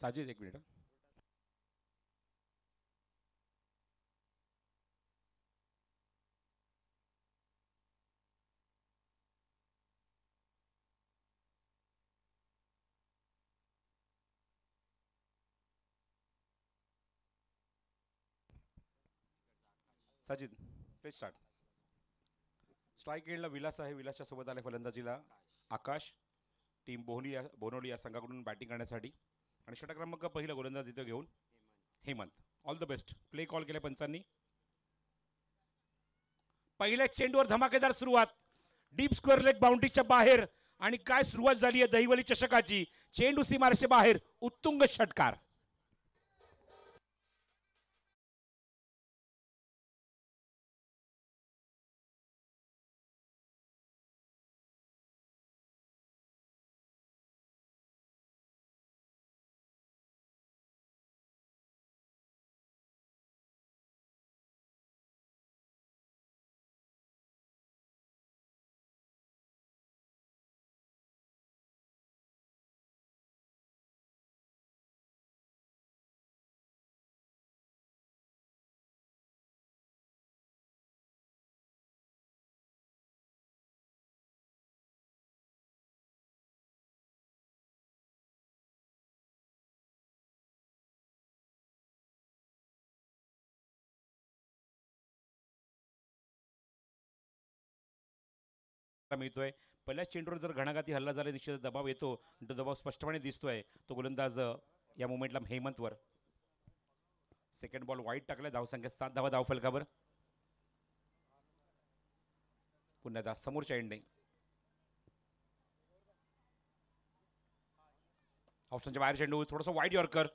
साजिद एक minute. Sajid please start. Strike एंडला विलास आहे. विलासच्या सोबत आले फलंदाजीला आकाश. टीम बोनोली या संघाकडून बॅटिंग करण्यासाठी. आणि षटक क्रमांक पहिला गोलंदाज इथं घेऊन Hemant. All the best. Play call केले पंचांनी. पहिल्या चेंडूवर धमाकेदार सुरुवात. डीप स्क्वेअर लेग बाउंड्रीच्या बाहेर. आणि काय सुरुवात झाली आहे दहिवली चषकाची. चेंडू सीमारेषे बाहेर. उत्तुंग षटकार. मिळतोय. पहिल्या चेंडूवर जर घणाघाती हल्ला झाला निश्चित दबाव येतो. तो दबाव स्पष्टपणे दिसतोय. तो गोलंदाज या मोमेंटला हेमंतवर. सेकंड बॉल वाईट टाकलाय. धावसंख्या 7 धावा धावफलकावर. पुन्हा एकदा समोरच्या एंडने ऑप्शनच्या बाहेर चेंडू. थोडंसं वाईट यॉर्कर.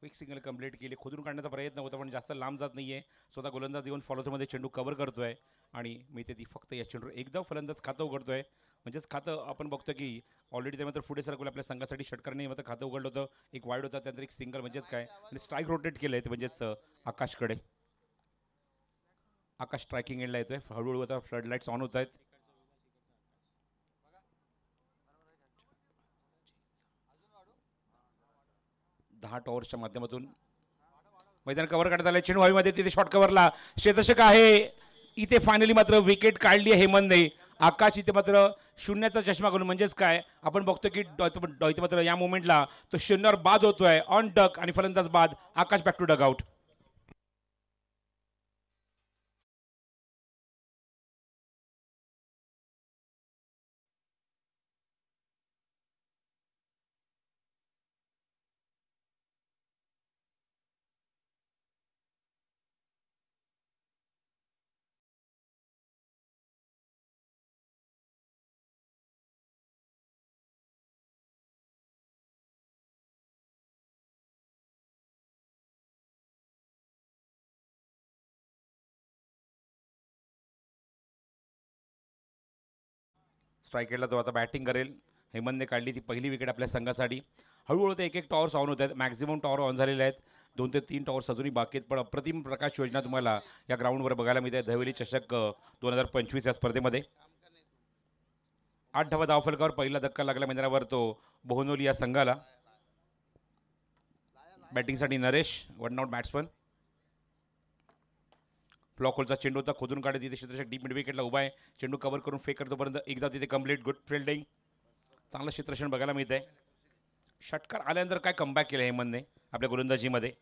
क्विक सिंगल कंप्लीट केली. खोदून काढण्याचा प्रयत्न होता पण जास्त लांब जात नाहीये. स्वतः गोलंदाज येऊन फॉलो थ्रूमध्ये चेंडू कव्हर करतोय. आणि मी ते ती फक्त या चेंडूवर एकदा फलंदाज खातं उघडतोय. म्हणजेच खातं आपण बघतो की ऑलरेडी ते मात्र पुढे सरकवलं आपल्या संघासाठी. षटकारने मात्र खातं उघडलं होतं. एक वाईड होता त्यानंतर एक सिंगल. म्हणजेच काय आणि स्ट्राईक रोटेट केलंय ते म्हणजेच आकाशकडे. आकाश स्ट्रायकिंग एंडला येतोय. हळूहळू आता फ्लड लाईट्स ऑन होत आहेत. 10 टॉवर्सच्या माध्यमातून मैदान कव्हर करण्यात आलं. चेंडू हवेमध्ये तिथे शॉर्ट कव्हरला क्षेत्ररक्षक आहे. इथे फायनली मात्र विकेट काढली आहे हेमंतने. आकाश इथे मात्र शून्याचा चष्मा करून म्हणजेच काय आपण बघतो की इथे मात्र या मोमेंटला तो शून्यावर बाद होतोय. ऑन डक आणि फलंदाज बाद. Akash back to dugout. Strike रेटला तो आता बॅटिंग करेल. हेमंतने काढली ती पहिली विकेट आपल्या संघासाठी. हळूहळू ते एक एक टॉवर्स ऑन होत आहेत. मॅक्झिमम टॉवर ऑन झालेले आहेत. 2 ते 3 टॉवर्स अजूनही बाकी आहेत. पण अप्रतिम प्रकाश योजना तुम्हाला या ग्राउंडवर बघायला मिळते. दहिवली चषक 2025 या स्पर्धेमध्ये 8 धावा धावफलकावर पहिला धक्का लागला मैदानावर तो बोहनोली या संघाला. बॅटिंगसाठी Naresh one out batsman. Block होलचा चेंडू होता. खोदून काढत तिथे क्षेत्ररक्षक डीप मिड विकेटला उभा आहे. चेंडू कव्हर करून फेक करतोपर्यंत एकदा तिथे कंप्लीट. Good fielding. चांगलं क्षेत्ररक्षण बघायला मिळत आहे. षटकार आल्यानंतर काय कमबॅक केलं हेमंतने आपल्या गोलंदाजीमध्ये.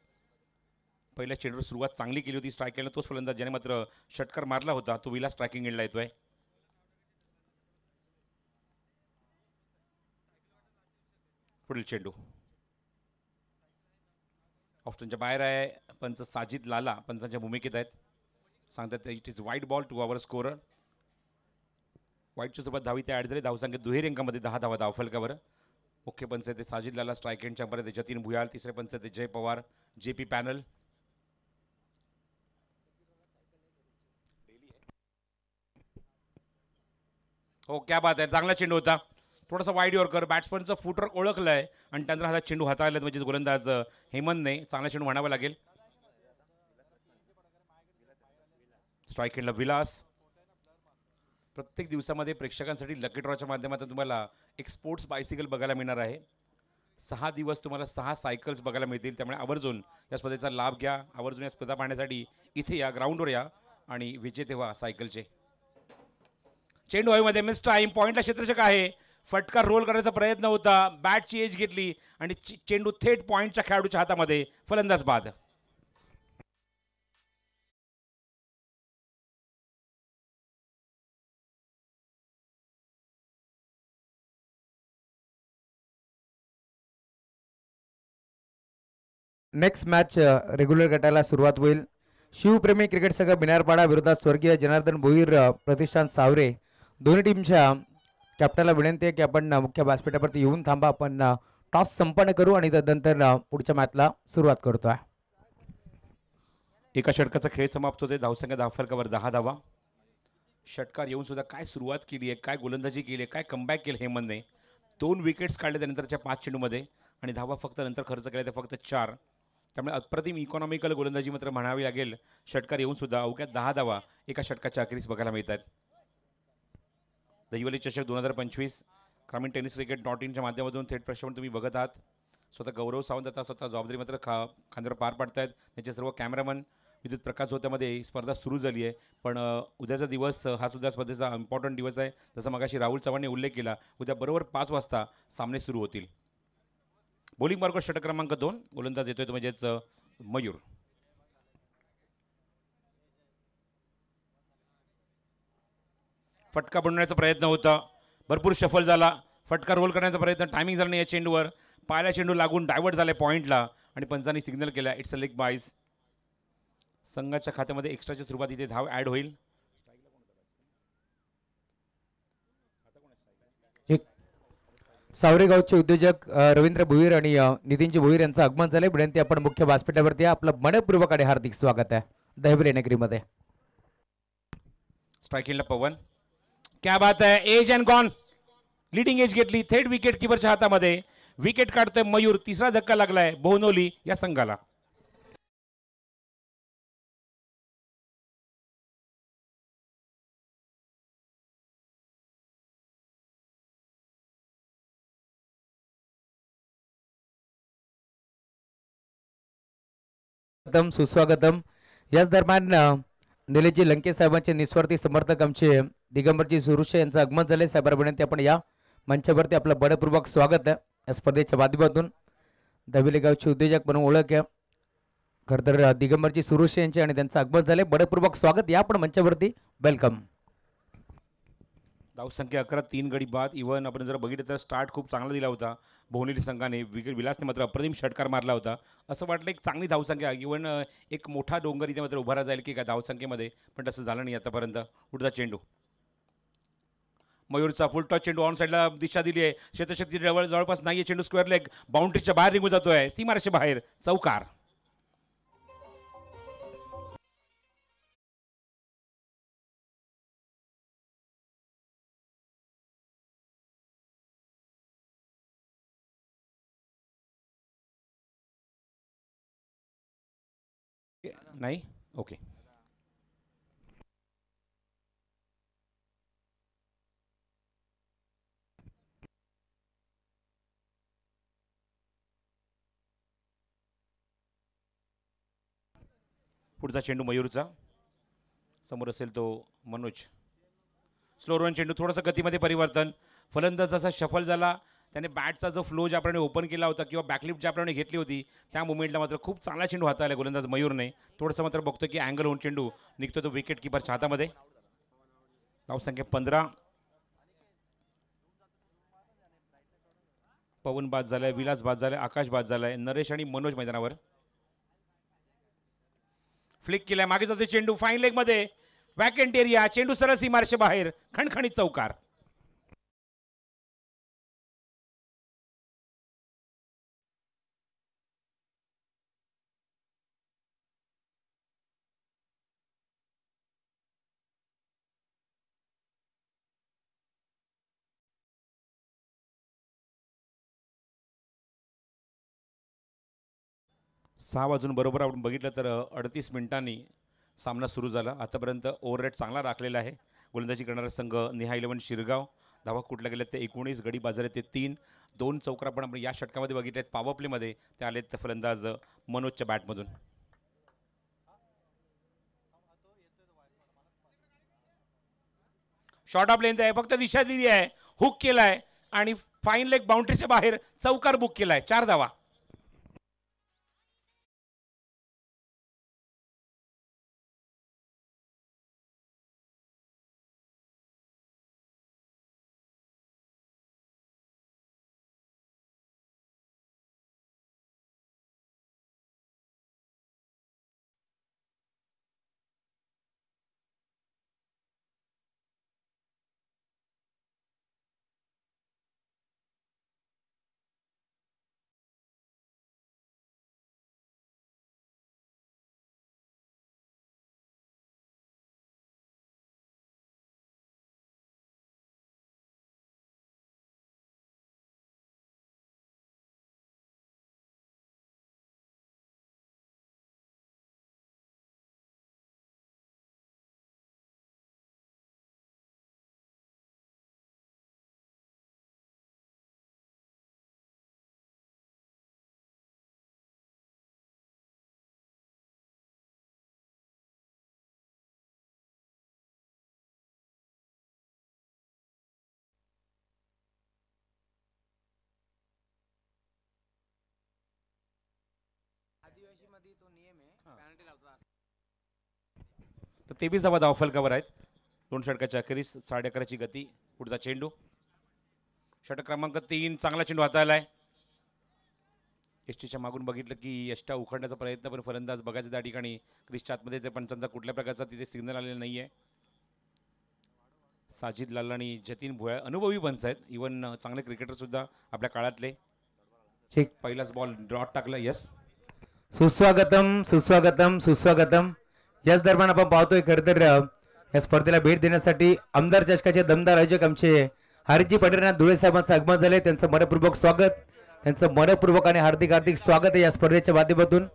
पहिल्या चेंडूवर सुरुवात चांगली केली होती. स्ट्राईक केला तोच फलंदाज ज्याने मात्र षटकार मारला होता तो विला स्ट्रायकिंग एंडला येतोय. पुढील चेंडू ऑप्शनच्या बाहेर आहे. पंच साजिद लाला पंचांच्या भूमिकेत आहेत. सांगतात इट इज वाईट बॉल टू आवर स्कोरर. वाईटच्या सोबत धावी ते ॲड झाले. धावसंख्या दुहेरी अंकामध्ये 10 धावा धावफलकावर. मुख्य पंच ते साजिद लाला. स्ट्राईक एंडच्या अंपायर जतीन भुयाल. तिसरे पंच ते जय पवार JP पॅनल. हो क्या बात आहे. चांगला चेंडू होता. थोडासा वाईड यॉर्कर. बॅट्समनचं फुटवर्क ओळखलं आहे आणि त्यानंतर हा चेंडू हाताळला म्हणजे गोलंदाज हेमंतने. चांगला चेंडू म्हणावा लागेल. स्ट्राईक एंडला विलास. प्रत्येक दिवसामध्ये प्रेक्षकांसाठी लकी ड्रॉच्या माध्यमातून तुम्हाला एक स्पोर्ट्स बायसिकल बघायला मिळणार आहे. 6 दिवस तुम्हाला 6 सायकल्स बघायला मिळतील. त्यामुळे आवर्जून या स्पर्धेचा लाभ घ्या. आवर्जून या स्पर्धा पाहण्यासाठी इथे या, ग्राउंडवर या आणि विजेते व्हा सायकलचे. चेंडू हवेमध्ये मिस टाईम. पॉईंटला क्षेत्ररक्षक आहे. फटका रोल करण्याचा प्रयत्न होता. बॅटची एज घेतली आणि चेंडू थेट पॉईंटच्या खेळाडूच्या हातामध्ये. फलंदाज बाद. नेक्स्ट मॅच रेग्युलर गटाला सुरुवात होईल. शिवप्रेमी क्रिकेट संघ बिनारपाडा विरोधात स्वर्गीय जनार्दन भोईर प्रतिष्ठान सावरे. दोन्ही टीमच्या कॅप्टनला विनंती आहे की आपण मुख्य व्यासपीठावरती येऊन थांबा. आपण टॉस संपन्न करू आणि त्यानंतर पुढच्या मॅचला सुरुवात करतोय. एका षटकाचा खेळ समाप्त होते. धावसंख्या धावफलकावर 10 धावा. षटकार येऊन सुद्धा काय सुरुवात केली आहे, काय गोलंदाजी केली आहे, काय कमबॅक केलं हेमंतने. 2 विकेट्स काढले त्यानंतरच्या 5 चेंडूमध्ये आणि धावा फक्त नंतर खर्च केल्या त्या फक्त 4. त्यामुळे अप्रतिम इकॉनॉमिकल गोलंदाजी मात्र म्हणावी लागेल. षटकार येऊन सुद्धा अवघ्या 10 धावा एका षटकाच्या अखेरीस बघायला मिळतात. दहिवली चषक 2025 ग्रामीण टेनिस क्रिकेट .inच्या माध्यमातून थेट प्रक्षेपण तुम्ही बघत आहात. स्वतः गौरव सावंत आता स्वतः जबाबदारी मात्र खांद्यावर पार पाडतायत. त्यांचे सर्व कॅमेरामन. विद्युत प्रकाश होत्यामध्ये स्पर्धा सुरू झाली आहे. पण उद्याचा दिवस हा सुद्धा स्पर्धेचा इम्पॉर्टंट दिवस आहे. जसं मगाशी राहुल चव्हाणने उल्लेख केला, उद्या बरोबर 5 वाजता सामने सुरू होतील. बॉलिंग मार्गावर षटक क्रमांक 2 गोलंदाज येतोय तो म्हणजेच मयूर. फटका बनवण्याचा प्रयत्न होता. भरपूर शफल झाला. फटका रोल करण्याचा प्रयत्न टायमिंग झाला नाही या चेंडूवर. पायाला चेंडू लागून डायव्हर्ट झालाय पॉईंटला आणि पंचांनी सिग्नल केला इट्स अ लेग बाईज. संघाच्या खात्यामध्ये एक्स्ट्राच्या स्वरूपात इथे धाव ॲड होईल. सावरेगावचे उद्योजक रवींद्र भोईर आणि नितीनजी भोईर यांचं आगमन झाले. विनंती आपण मुख्य व्यासपीठावरती आपलं मनपूर्वक आणि हार्दिक स्वागत आहे दहिवली नगरीमध्ये. स्ट्रायकिंगला पवन. क्या बात आहे. Edge and gone. Leading edge घेतली थेट विकेट किपरच्या हातामध्ये. विकेट काढतोय मयूर. तिसरा धक्का लागलाय बोहनोली या संघाला. सुस्वागतम. याच दरम्यान निलेशजी लंके साहेबांचे निस्वार्थी समर्थक आमचे दिगंबरजी सुरुशे यांचं आगमन झाले. साहेबांना विनंती आपण या मंचावरती आपलं बडपूर्वक स्वागत आहे या स्पर्धेच्या माध्यमातून. दहिवली गावचे उद्योजक म्हणून ओळख आहे खरं तर दिगंबरजी सुरुशे यांचे आणि त्यांचं आगमन झाले. बडपूर्वक स्वागत. या आपण मंचावरती. वेलकम. धावसंख्या 11, 3 गडी बाद. इव्हन आपण जर बघितलं तर स्टार्ट खूप चांगला दिला होता बोहनेली संघाने. विलासने मात्र अप्रतिम षटकार मारला होता. असं वाटलं एक चांगली धावसंख्या, इव्हन एक मोठा डोंगर इथे मात्र उभारा जाईल की काय धावसंख्येमध्ये, पण तसं झालं नाही आतापर्यंत. उडता चेंडू मयूरचा फुल टॉस चेंडू ऑन साईडला दिशा दिली आहे. क्षेत्रशक्ती जवळपास नाही आहे. चेंडू स्क्वेअर लेग बाउंड्रीच्या बाहेर निघून जातोय. सीमारेषे बाहेर. चौकार. नाही ओके. पुढचा चेंडू मयूरचा. समोर असेल तो मनोज. स्लो रन चेंडू. थोडंसं गतीमध्ये परिवर्तन. फलंदाज जसा शफल झाला त्याने बॅटचा जो फ्लो ज्याप्रमाणे ओपन केला होता किंवा बॅकलिफ्ट ज्याप्रमाणे घेतली होती त्या मुवमेंटला मात्र खूप चांगला चेंडू हाताळला गोलंदाज मयूरने. थोडंसं मात्र बघतो की अँगल होऊन चेंडू निघतो तो विकेट किपरच्या हातामध्ये. धावसंख्या 15. पवन बाद झालाय. विलास बाद झालाय. आकाश बाद झालाय. नरेश आणि मनोज मैदानावर. फ्लिक केलाय. मागे जातो चेंडू फाईन लेग मध्ये. Vacant area. चेंडू सरळ सीमारेषे बाहेर. खणखणीत चौकार. सहा वाजून बरोबर आपण बघितलं तर 38 मिनिटांनी सामना सुरू झाला. आतापर्यंत ओव्हर रेट चांगला राखलेला आहे. गोलंदाजी करणारा संघ निहा 11 शिरगाव. धावा कुठल्या गेल्या ते 19. गडी बाजारात ते 3. 2 चौकार पण आपण या षटकामध्ये बघितले आहेत. पॉवर प्लेमध्ये ते आलेत फलंदाज मनोजच्या बॅटमधून. शॉर्ट ऑफ लेंथ आहे, फक्त दिशा दिली आहे, हुक केलाय आणि फाईन लेग बाउंड्रीच्या बाहेर चौकार बुक केलाय. 4 धावा. तर 23 धावा धावफलकावर आहेत. 2 षटकाच्या अखेरीस 11:30ची गती. पुढचा चेंडू षटक क्रमांक 3. चांगला चेंडू हाताळलाय. एसटीच्या मागून बघितलं की यष्टा उखडण्याचा प्रयत्न, पण फलंदाज बघायचा त्या ठिकाणी क्रिसच्या आतमध्ये जे पंचांचा कुठल्या प्रकारचा तिथे सिग्नल आलेला नाही आहे. साजिद लाल आणि जतीन भुयाळ अनुभवी पंच आहेत. इवन चांगले क्रिकेटर सुद्धा आपल्या काळातले. ठीक. पहिलाच बॉल ड्रॉट टाकला. यस, सुस्वागतम सुस्वागतम सुस्वागतम. याच दरम्यान आपण पाहतोय खरं तर या स्पर्धेला भेट देण्यासाठी आमदार चषकाचे दमदार आयोजक आमचे हरिजी पंढरीनाथ धुळे साहेबांचं आगमन झाले. त्यांचं मनपूर्वक स्वागत, त्यांचं मनपूर्वक आणि हार्दिक हार्दिक स्वागत आहे या स्पर्धेच्या माध्यमातून.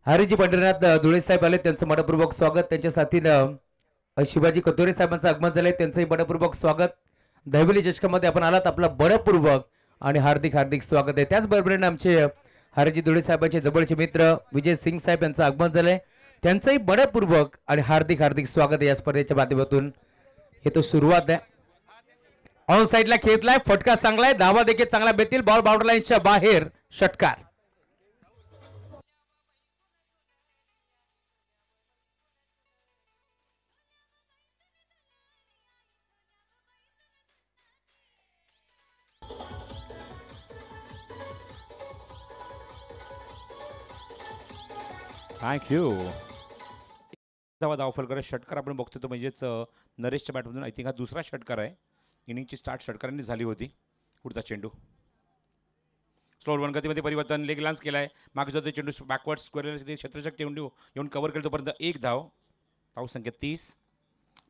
हरिजी पंढरीनाथ धुळे साहेब आले, त्यांचं मनपूर्वक स्वागत. त्यांच्या साथीनं शिवाजी कतोरे साहेबांचं आगमन झालंय, त्यांचंही मनपूर्वक स्वागत. दहिवली चषकामध्ये आपण आलात, आपलं मनपूर्वक आणि हार्दिक हार्दिक स्वागत आहे. त्याचबरोबर आमचे हरिजी धुळे साहेबांचे जवळचे मित्र विजय सिंग साहेब यांचं आगमन झालंय, त्यांचंही मनपूर्वक आणि हार्दिक हार्दिक स्वागत आहे या स्पर्धेच्या माध्यमातून. हे तो सुरुवात आहे. ऑन साईडला खेळलाय, फटका चांगलाय, धावा देखील चांगला भेटतील. बॉल बाउंड्री लाईनच्या बाहेर, षटकार. थँक्यू. धावा धावफलकर षटकार आपण बघतो तो म्हणजेच नरेशच्या बॅटमधून. आय थिंक हा दुसरा षटकार आहे. इनिंगची स्टार्ट षटकारांनी झाली होती. पुढचा चेंडू स्लोअर वन गतीमध्ये परिवर्तन. लेग लान्स केलाय, मागे जातो चेंडू बॅकवर्ड स्क्वेअर क्षेत्ररक्षक चेंडू येऊन कव्हर केलं. तोपर्यंत 1 धाव. धावसंख्या 30.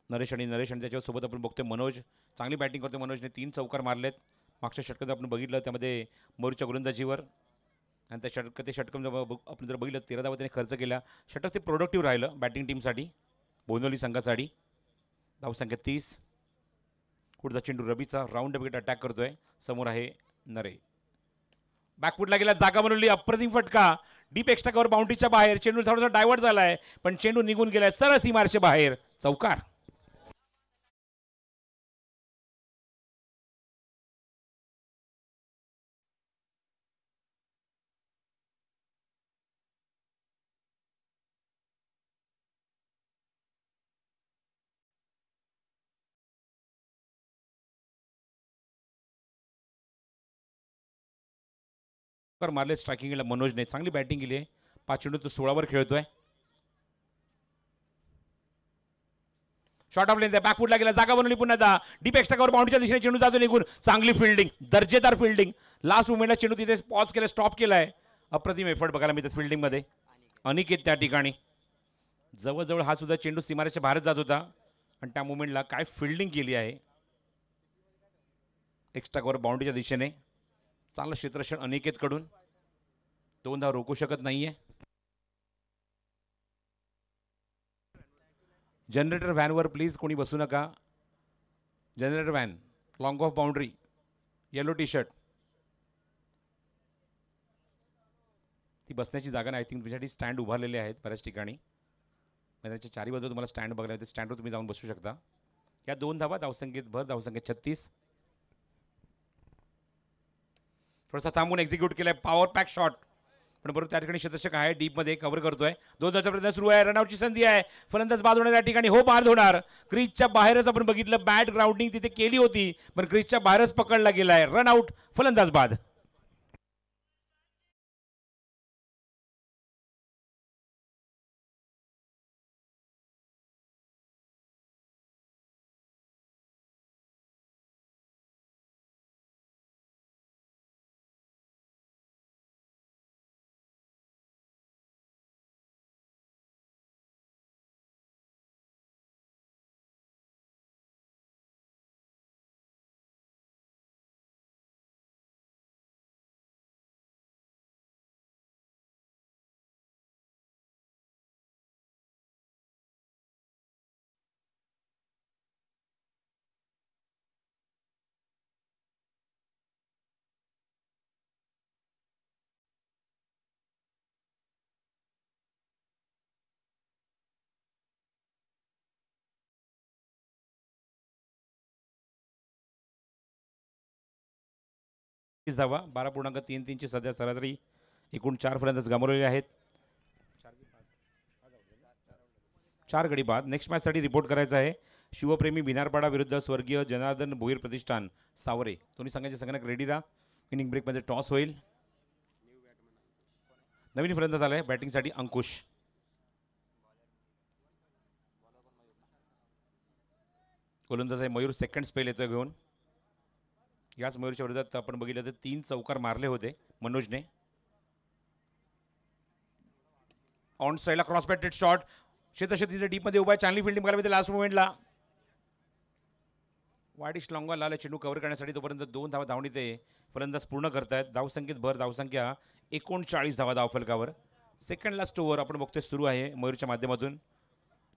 नरेश आणि त्याच्यासोबत आपण बघतोय मनोज. चांगली बॅटिंग करतो मनोजने. 3 चौकार मारलेत. मागच्या षटकात आपण बघितलं त्यामध्ये मयूरच्या गोलंदाजीवर, आणि त्या षटक आपण जर बघितलं 13 धावा त्याने खर्च केला. षटक ते प्रोडक्टिव्ह राहिलं बॅटिंग टीमसाठी, बोंदवली संघासाठी. धावसंख्या 30. पुढचा चेंडू रबीचा राऊंड विकेट अटॅक करतोय. समोर आहे नरे. बॅकफुटला गेला, जागा बनवली, अप्रतिम फटका. डीप एक्स्ट्रा कव्हर बाउंड्रीच्या बाहेर. चेंडू थोडासा डायव्हर्ट झालाय, पण चेंडू निघून गेलाय सरळ सीमारेषेच्या बाहेर. चौकार. मारले स्ट्रायकिंगला मनोजने. चांगली बॅटिंग केली आहे. 5 चेंडू तो 16 वर खेळतोय. शॉर्ट ऑफ लेंथ आहे, बॅकफुटला गेला, जागा बनवली पुन्हा. डीप एक्स्ट्रा कव्हर बाउंड्रीच्या दिशेने चेंडू जातो निघून. चांगली फिल्डिंग, दर्जेदार फिल्डिंग. लास्ट मुमेंटला चेंडू तिथे पॉज केला, स्टॉप केलाय. अप्रतिम एफर्ट बघायला मिळतात फिल्डिंगमध्ये. अनिकेत त्या ठिकाणी जवळजवळ हा सुद्धा चेंडू सीमारेच्या बाहेर जात होता, आणि त्या मुमेंटला काय फिल्डिंग केली आहे. एक्स्ट्रा कव्हर बाउंड्रीच्या दिशेने चांगलं क्षेत्ररक्षण अनिकेतकडून. 2 धाव रोखू शकत नाहीये. जनरेटर व्हॅनवर प्लीज कोणी बसू नका. Generator van long of boundary, yellow T shirt. ती बसण्याची जागा नाही. आय थिंक तुमच्यासाठी स्टँड उभारलेले आहेत बऱ्याच ठिकाणी. मैदानाच्या चारी बाजूला तुम्हाला स्टँड बघायला मिळते. स्टँडवर तुम्ही जाऊन बसू शकता. या 2 धावा, धावसंख्येत भर, धावसंख्या 36. थोडासा थांबून एक्झिक्यूट केलाय पॉवर पॅक शॉट, पण बरोबर त्या ठिकाणी शतषक आहे. डीपमध्ये कव्हर करतोय. 2 धावांचा प्रयत्न सुरू आहे. रनआउटची संधी आहे. फलंदाज बाद होणार या ठिकाणी. हो, बाद होणार. क्रीजच्या बाहेरच आपण बघितलं, बॅट ग्राउंडिंग तिथे केली होती, पण क्रीजच्या बाहेरच पकडला गेलाय. रनआउट, फलंदाज बाद. धावा, 12.33 ची सध्या सरासरी. एकूण 4 फलंदाज गमावलेले आहेत. 4 गडी बाद. नेक्स्ट मॅचसाठी रिपोर्ट करायचा आहे शिवप्रेमी भिनारपाडा विरुद्ध स्वर्गीय जनार्दन भोईर प्रतिष्ठान सावरे. दोन्ही संघाचे संगणक रेडी राहा. इनिंग ब्रेकमध्ये टॉस होईल. नवीन फलंदाज आलाय बॅटिंगसाठी अंकुश. गोलंदाज आहे मयूर. सेकंड स्पेल येतोय घेऊन. याच मयूरच्या विरोधात आपण बघितलं तर 3 चौकार मारले होते मनोजने. ऑन साईडला क्रॉस बॅटेड शॉट. शेतशतीच्या डीपमध्ये उभा आहे. चांगली फिल्डिंग बघायला मिळते लास्ट मोमेंटला. वाईडिश लॉंगा लाल चेंडू कव्हर करण्यासाठी तोपर्यंत 2 धावा धावणीत आहे. फलंदाज पूर्ण करतायत. धावसंख्येत भर, धावसंख्या 39 धावा धावफलकावर. सेकंड लास्ट ओव्हर आपण बघतोय सुरू आहे मयूरच्या माध्यमातून.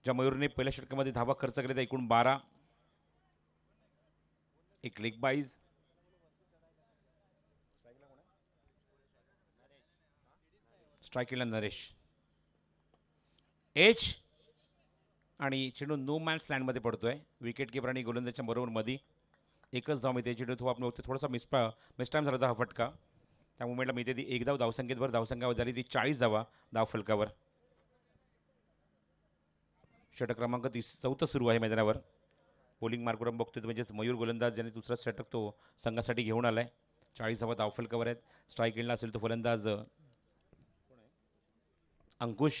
ज्या मयूरने पहिल्या षटकामध्ये धावा खर्च केले त्या एकूण 12. एक लेग बाईज. स्ट्राईक केला नरेश. एच आणि चेंडू नो मॅन्स लँडमध्ये पडतोय. विकेट किपर आणि गोलंदाजच्या बरोबर मध्ये एकच धाव मिळते. चेंडू आपण बघतो थोडासा मिसटाईम झाला होता हा फटका. त्या मुवमेंटला मिळते ती 1 धाव. धावसंख्येत भर, धावसंख्या झाली ती 40 धावा धावफलकावर. षटक क्रमांक 4 सुरू आहे मैदानावर. बॉलिंग मार्कवर आपण बघतोय म्हणजेच मयूर गोलंदाज ज्याने दुसरा षटक तो संघासाठी घेऊन आलाय. 40 धावा धावफलकावर आहेत. स्ट्राईक एंडला असेल तो फलंदाज अंकुश.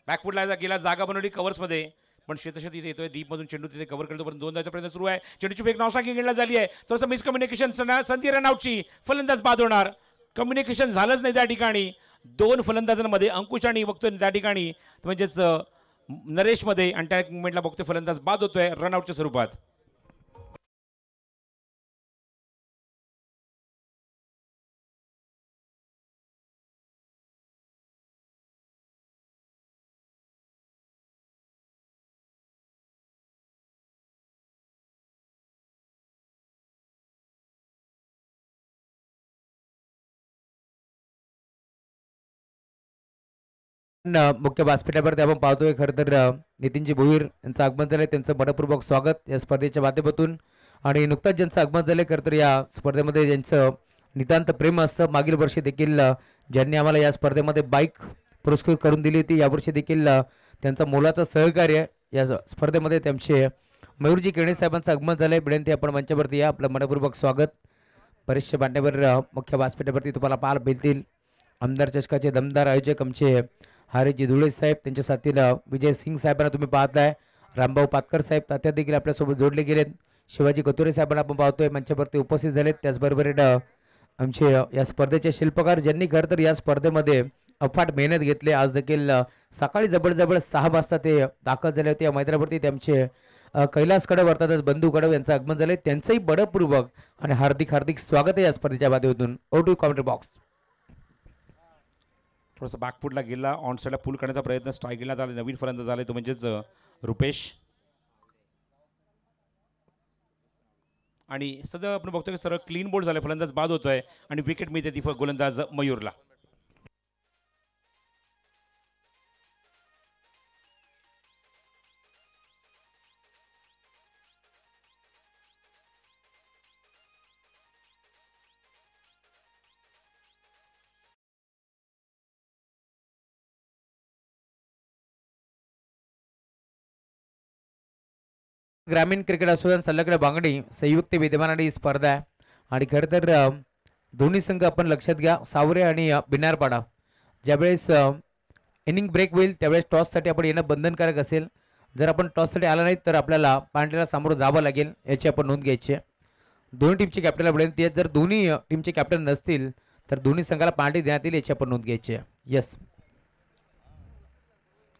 बॅकफुटला गेला, जागा बनवली कव्हर्समध्ये, पण शेतशत इथे येतोय. डीपमधून चेंडू तिथे कव्हर करतो, पण 2 धावाचा प्रयत्न सुरू आहे. चेंडूची फेक नॉसाकी गेला झाली आहे. थोडंसं मिसकम्युनिकेशन. संधी रनआउटची. फलंदाज बाद होणार. कम्युनिकेशन झालंच नाही त्या ठिकाणी. 2 फलंदाजांमध्ये अंकुश आणि बघतोय त्या ठिकाणी म्हणजेच नरेशमध्ये, आणि त्या मुवमेंटला बघतोय फलंदाज बाद होतोय रनआउटच्या स्वरूपात. मुख्य व्यासपीठावरती आपण पाहतोय खरं तर नितीनजी भोईर यांचं आगमन झालंय. त्यांचं मनपूर्वक स्वागत या स्पर्धेच्या माध्यमातून. आणि नुकताच ज्यांचं आगमन झालंय खरं तर या स्पर्धेमध्ये ज्यांचं नितांत प्रेम असतं. मागील वर्षी देखील ज्यांनी आम्हाला या स्पर्धेमध्ये बाईक पुरस्कृत करून दिली होती, यावर्षी देखील त्यांचं मोलाचं सहकार्य या स्पर्धेमध्ये त्यांचे मयूरजी केणे साहेबांचं आगमन झालंय. विनंती आपण मंचावरती या. आपलं मनपूर्वक स्वागत. बरेचसे मान्यवर मुख्य व्यासपीठावरती तुम्हाला पाहायला मिळतील. आमदार चषकाचे दमदार आयोजक आमचे हरीजी धुळे साहेब, त्यांच्या साथीला विजय सिंग साहेबांना तुम्ही पाहताय. रामभाऊ पातकर साहेब त्या देखील आपल्यासोबत जोडले गेलेत. शिवाजी कतुरे साहेबांना आपण पाहतोय मंचावरती उपस्थित झालेत. त्याचबरोबर आमचे या स्पर्धेचे शिल्पकार ज्यांनी खरं तर या स्पर्धेमध्ये अफाट मेहनत घेतली. आज देखील सकाळी जवळ 6 वाजता ते दाखल झाले होते या मैदानावरती. त्यांचे कैलास कडव अर्थातच बंधू कडव यांचं आगमन झाले. त्यांचंही बडपूर्वक आणि हार्दिक स्वागत आहे या स्पर्धेच्या माध्यमातून. Over to commentary box. थोडासा बॅकफुटला गेला, ऑन साईडला पुल करण्याचा प्रयत्न स्ट्राईक घेण्यात आला. नवीन फलंदाज आले तो म्हणजेच रुपेश. आणि सध्या आपण बघतोय की सरळ क्लीन बोल्ड झाले, फलंदाज बाद होतोय आणि विकेट मिळते ती गोलंदाज मयूरला. ग्रामीण क्रिकेट असोसिएशन संलग्न बांगडी संयुक्त विद्यमान ही स्पर्धा आहे आणि खरं तर दोन्ही संघ आपण लक्षात घ्या, सावरे आणि बिनारपाडा. ज्यावेळेस इनिंग ब्रेक होईल त्यावेळेस टॉससाठी आपण येणं बंधनकारक असेल. जर आपण टॉससाठी आला नाही तर आपल्याला पांढऱ्याला सामोरं जावं लागेल, याची आपण नोंद घ्यायची आहे. दोन्ही टीमची कॅप्टनला विनंती आहे, जर दोन्ही टीमचे कॅप्टन नसतील तर दोन्ही संघाला पांढरी देण्यात येईल, याची आपण नोंद घ्यायची आहे. येस,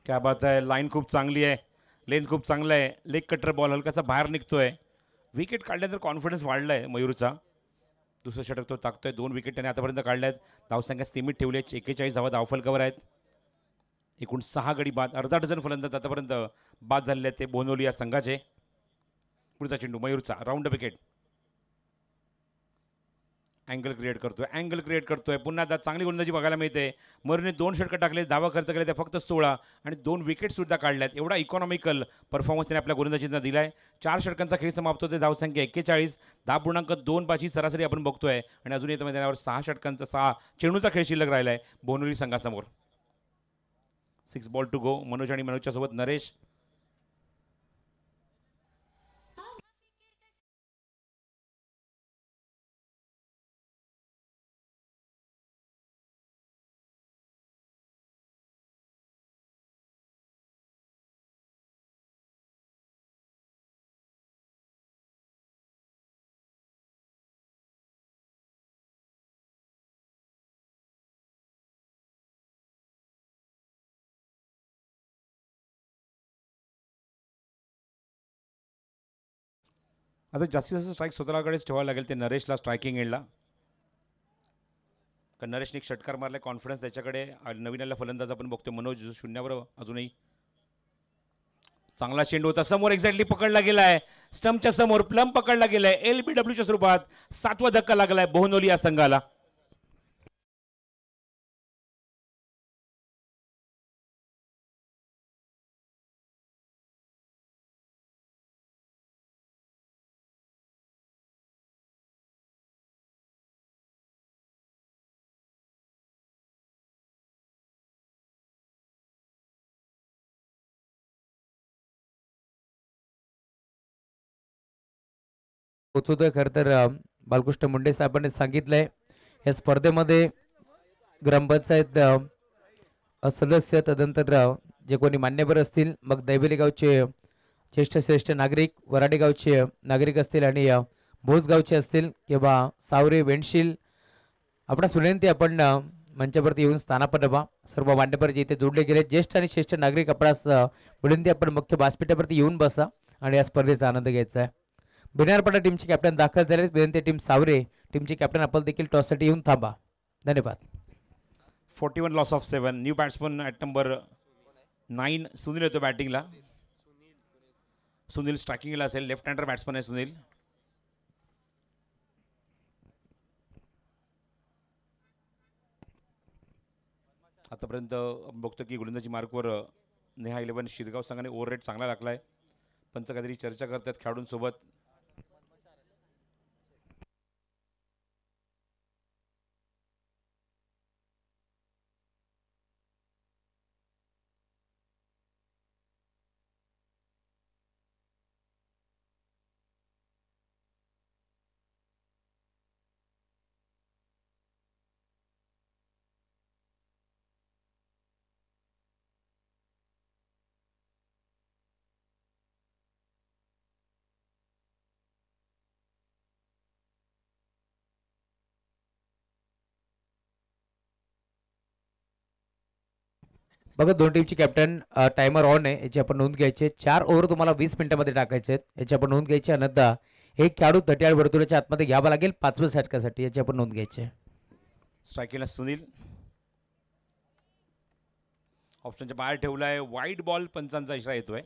क्या बात आहे. लाईन खूप चांगली आहे, लेंथ खूप चांगलं आहे. लेग कटर बॉल हलकासा बाहेर निघतोय. विकेट काढल्यानंतर कॉन्फिडन्स वाढला आहे मयूरचा. दुसरं षटक तो टाकतोय. 2 विकेट त्याने आतापर्यंत काढल्या आहेत. धावसंख्या सीमित ठेवली आहे. 41 धावा धावफलकावर आहेत. एकूण 6 गडी बाद. अर्धा डझन फलंदाज आतापर्यंत बाद झालेले आहेत ते बोनोली या संघाचे. पुढचा चेंडू मयूरचा, राऊंड विकेट. अँगल क्रिएट करतोय. पुन्हा आता चांगली गोलंदाजी बघायला मिळते. मयूरने 2 षटकं टाकले, धावा खर्च केले त्या फक्त 16 आणि 2 विकेट सुद्धा काढल्यात. एवढा इकॉनॉमिकल परफॉर्मन्स त्याने आपल्या गोलंदाजींना दिलाय. 4 षटकांचा खेळ समाप्त होते. धावसंख्या 41, 10.2 पाची सरासरी आपण बघतोय आणि अजून येतं मैदानावर 6 षटकांचा 6 चेंडूचा खेळ शिल्लक राहिलाय बोनोली संघासमोर. 6 बॉल टू गो. मनोज आणि मनोजच्या सोबत नरेश. आता जास्तीत जास्त स्ट्राईक स्वतःकडेच ठेवावं लागेल ते नरेशला स्ट्रायकिंग एंडला. कारण नरेशने एक षटकार मारला, कॉन्फिडन्स त्याच्याकडे. नवीन आलेला फलंदाज आपण बघतो मनोज, शून्यावर अजूनही. चांगला चेंडू होता, समोर एक्झॅक्टली पकडला गेलाय. स्टंपच्या समोर प्लम पकडला गेलाय. LBWच्या स्वरूपात 7वा धक्का लागलाय बोहनोली या संघाला. पोचवतोय. खरं तर बालकृष्ण मुंडे साहेबांनी सांगितलंय या स्पर्धेमध्ये ग्रामपंचायत सदस्य, तदनंतर जे कोणी मान्यवर असतील, मग दैवली गावचे ज्येष्ठ श्रेष्ठ नागरिक, वराडे गावचे नागरिक असतील आणि भोज गावचे असतील किंवा सावरे वेणशील, आपणास विनंती आपण मंचावरती येऊन स्थानापन्न व्हा. सर्व मान्यवर जे इथे जोडले गेले ज्येष्ठ आणि श्रेष्ठ नागरिक, आपणास विनंती आपण मुख्य व्यासपीठावरती येऊन बसा आणि या स्पर्धेचा आनंद घ्यायचा आहे. बिनारपाडा टीमचे कॅप्टन दाखल झाले. विनंती टीम सावरे टीमचे कॅप्टन आपण देखील टॉससाठी येऊन थांबा. धन्यवाद. 41 loss of 7. New batsman at number 9 Sunil येतो बॅटिंगला. सुनील स्ट्रायकिंगला असेल. लेफ्ट हँडर बॅट्समन आहे सुनील. आतापर्यंत बघतो की गोलंदाजी मार्कवर नेहा 11 शिरगाव संघाने ओव्हर रेट चांगला टाकला आहे. पंच काहीतरी चर्चा करतात खेळाडूंसोबत. बघा, दोन टीमची कॅप्टन टायमर ऑन आहे, याची आपण नोंद घ्यायची. 4 ओव्हर तुम्हाला 20 मिनिटांमध्ये टाकायचे आहेत, याची आपण नोंद घ्यायची. अनंतर एक खेळाडू तटीयाळ वर्तुळाच्या आतमध्ये घ्यावा लागेल 5व्या षटकासाठी, याची आपण नोंद घ्यायची. स्ट्रायकिंगला सुनील. ऑप्शनच्या बाहेर ठेवला आहे. वाईट बॉल पंचांचा इशारा येतोय.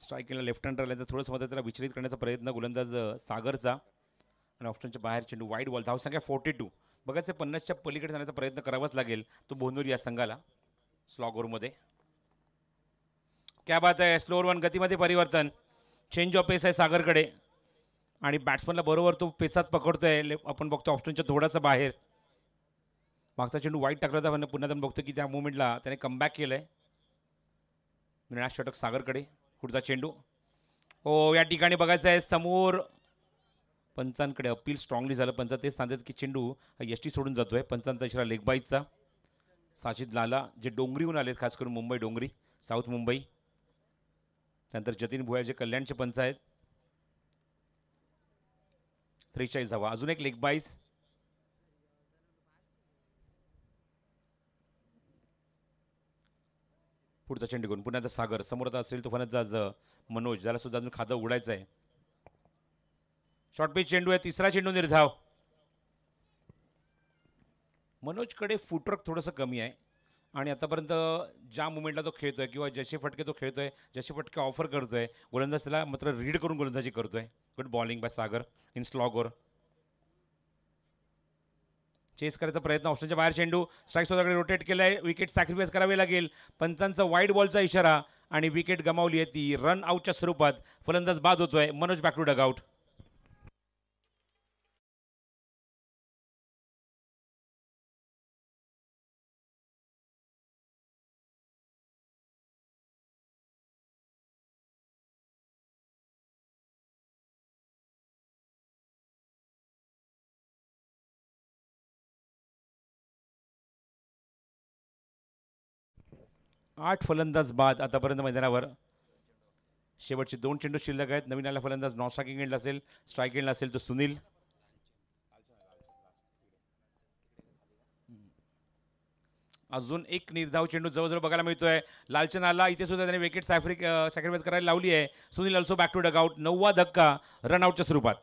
स्ट्राईकला लेफ्ट हँड राहिला तर थोडंसं मध्ये त्याला विचलित करण्याचा प्रयत्न गोलंदाज सागरचा. आणि ऑप्शनच्या बाहेर चेंडू वाईट बॉल. धावसंख्या 42. बघायचं 50च्या पलीकडे जाण्याचा प्रयत्न करावाच लागेल तो बोनूर या संघाला स्लॉग ओव्हरमध्ये. क्या बात आहे. स्लोअर वन गतीमध्ये परिवर्तन. चेंज ऑफ पेस आहे सागरकडे आणि बॅट्समनला बरोबर तो पेचात पकडतोय. आपण बघतो ऑप्शनच्या थोडासा बाहेर. मागचा चेंडू वाईट टाकला होता पण पुन्हा आपण बघतो की त्या मुवमेंटला त्याने कमबॅक केलंय. निर्णायक षटक सागरकडे. पुढचा चेंडू हो या ठिकाणी बघायचं आहे समोर पंचांकडे अपील स्ट्रॉंगली झालं. पंच तेच सांगतात की चेंडू यष्टी सोडून जातोय. पंचांचा इशारा लेग बाईचा. साजिद लाला जे डोंगरीहून आलेत खास करून मुंबई डोंगरी साऊथ मुंबई. त्यानंतर जतीन भुया जे कल्याणचे पंच आहेत. 43 धावा. अजून एक लेग बाईस. पुढचा चेंडू घेऊन पुन्हा सागर समोर आता असेल तो फलंदाज मनोज ज्याला सुद्धा अजून खातं उघडायचं आहे. शॉर्ट पिच चेंडू आहे. तिसरा चेंडू निर्धाव. मनोजकडे फुटवर्क थोडंसं कमी आहे आणि आतापर्यंत ज्या मुवमेंटला तो खेळतोय किंवा जसे फटके तो खेळतोय जसे फटके ऑफर करतोय गोलंदाज त्याला मात्र रीड करून गोलंदाजी करतोय. Good bowling by Sagar in स्लॉगवर. चेस करायचा प्रयत्न. ऑप्शनच्या बाहेर चेंडू. स्ट्राईक स्वतःकडे रोटेट केलाय. विकेट सॅक्रिफाईस करावी लागेल. पंचांचा वाईट बॉलचा इशारा आणि विकेट गमावली आहे ती रन आउटच्या स्वरूपात. फलंदाज बाद होतोय. Manoj back to dugout. आठ फलंदाज बाद आतापर्यंत मैदानावर. शेवटचे 2 चेंडू शिल्लक आहेत. नवीन आला फलंदाज नॉन स्ट्रायकिंग एंडला असेल. स्ट्राईक एंडला असेल तो सुनील. अजून एक निर्धाव चेंडू जवळजवळ बघायला मिळतोय. लालचन आला. इथे सुद्धा त्याने विकेट सॅक्रिफाईस करायला लावली आहे. Sunil also back to dugout. 9वा धक्का रनआउटच्या स्वरूपात.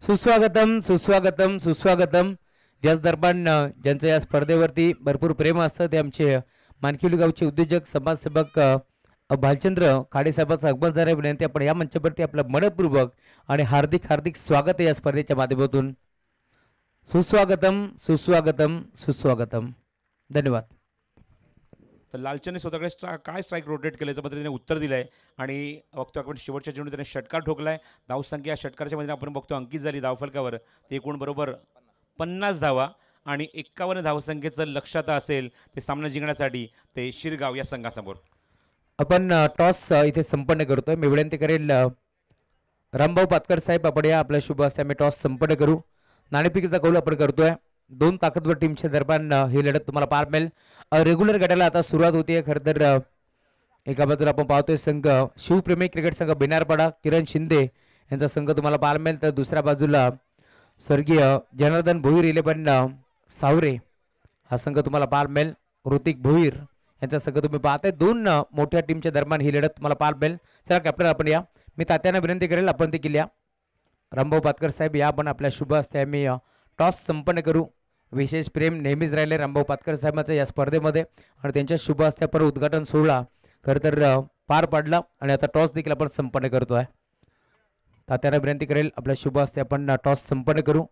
सुस्वागतम सुस्वागतम सुस्वागतम. याच दरम्यान ज्यांचं या स्पर्धेवरती भरपूर प्रेम असतं ते आमचे मानकिवली गावचे उद्योजक समाजसेवक भालचंद्र खाडेसाहेबांचं आगमन झालं. विनंती आपण या मंचावरती आपलं मनपूर्वक आणि हार्दिक हार्दिक स्वागत आहे या स्पर्धेच्या माध्यमातून. सुस्वागतम सुस्वागतम सुस्वागतम. धन्यवाद. तर लालचनने स्वतःकडे काय स्ट्राईक रोटेट केल्याचं मात्र त्याने उत्तर दिलं आहे आणि बघतो आपण शेवटच्या चेंडू त्याने षटकार ठोकला आहे. धावसंख्या षटकारच्या मध्ये आपण बघतो अंकित झाली धावफलकावर. ते एकूण बरोबर 50 धावा आणि 51 धावसंख्येचं लक्षात असेल ते सामना जिंकण्यासाठी ते शिरगाव या संघासमोर. आपण टॉस इथे संपन्न करतोय. मी विनंती करेल रामभाऊ पातकर साहेब आपण या आपल्या शुभ हस्ते आम्ही टॉस संपन्न करू. नाणेफेकीचा कौल आपण करतोय. 2 ताकदवर टीमच्या दरम्यान ही लढत तुम्हाला पार मिळेल. रेग्युलर गटाला आता सुरुवात होतीये. खरं तर एका बाजूला आपण पाहतोय संघ शिवप्रेमी क्रिकेट संघ बिनारपाडा किरण शिंदे यांचा संघ तुम्हाला पार मिळेल. तर दुसऱ्या बाजूला स्वर्गीय जनार्दन भोईर इलेवन सावरे हा संघ तुम्हाला पार मिळेल. ऋतिक भोईर यांचा संघ तुम्ही पाहताय. 2 मोठ्या टीमच्या दरम्यान ही लढत तुम्हाला पार मिळेल. चला कॅप्टन आपण या. मी तात्यांना विनंती करेल आपण ते केल्या. रामभाऊ पातकर साहेब या आपण आपल्या शुभ हस्ते आम्ही टॉस संपन्न करू. विशेष प्रेम नेहमीच राहिले रामभाऊ पातकर साहेबांचं या स्पर्धेमध्ये आणि त्यांच्या शुभ हस्ते पर उद्घाटन सोहळा खरं तर पार पडला आणि आता टॉस देखील आपण संपन्न करतोय. तात्यांना विनंती करेल आपल्या शुभ हस्ते आपण टॉस संपन्न करू.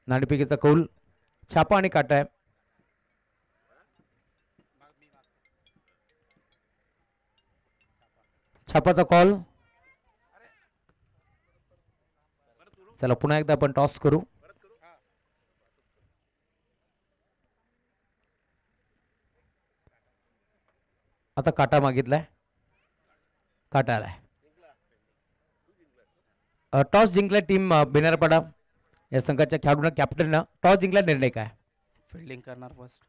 नाणेफेकीचा कौल छापा आणि काटा आहे. छापाचा कॉल. चला पुन्हा एकदा आपण टॉस करू. आता काटा मागितलाय. काटा आलाय. टॉस जिंकला टीम बिनारपाडा या संघाच्या खेळाडूंना कॅप्टननं टॉस जिंकला. निर्णय काय? फिल्डिंग करणार फर्स्ट.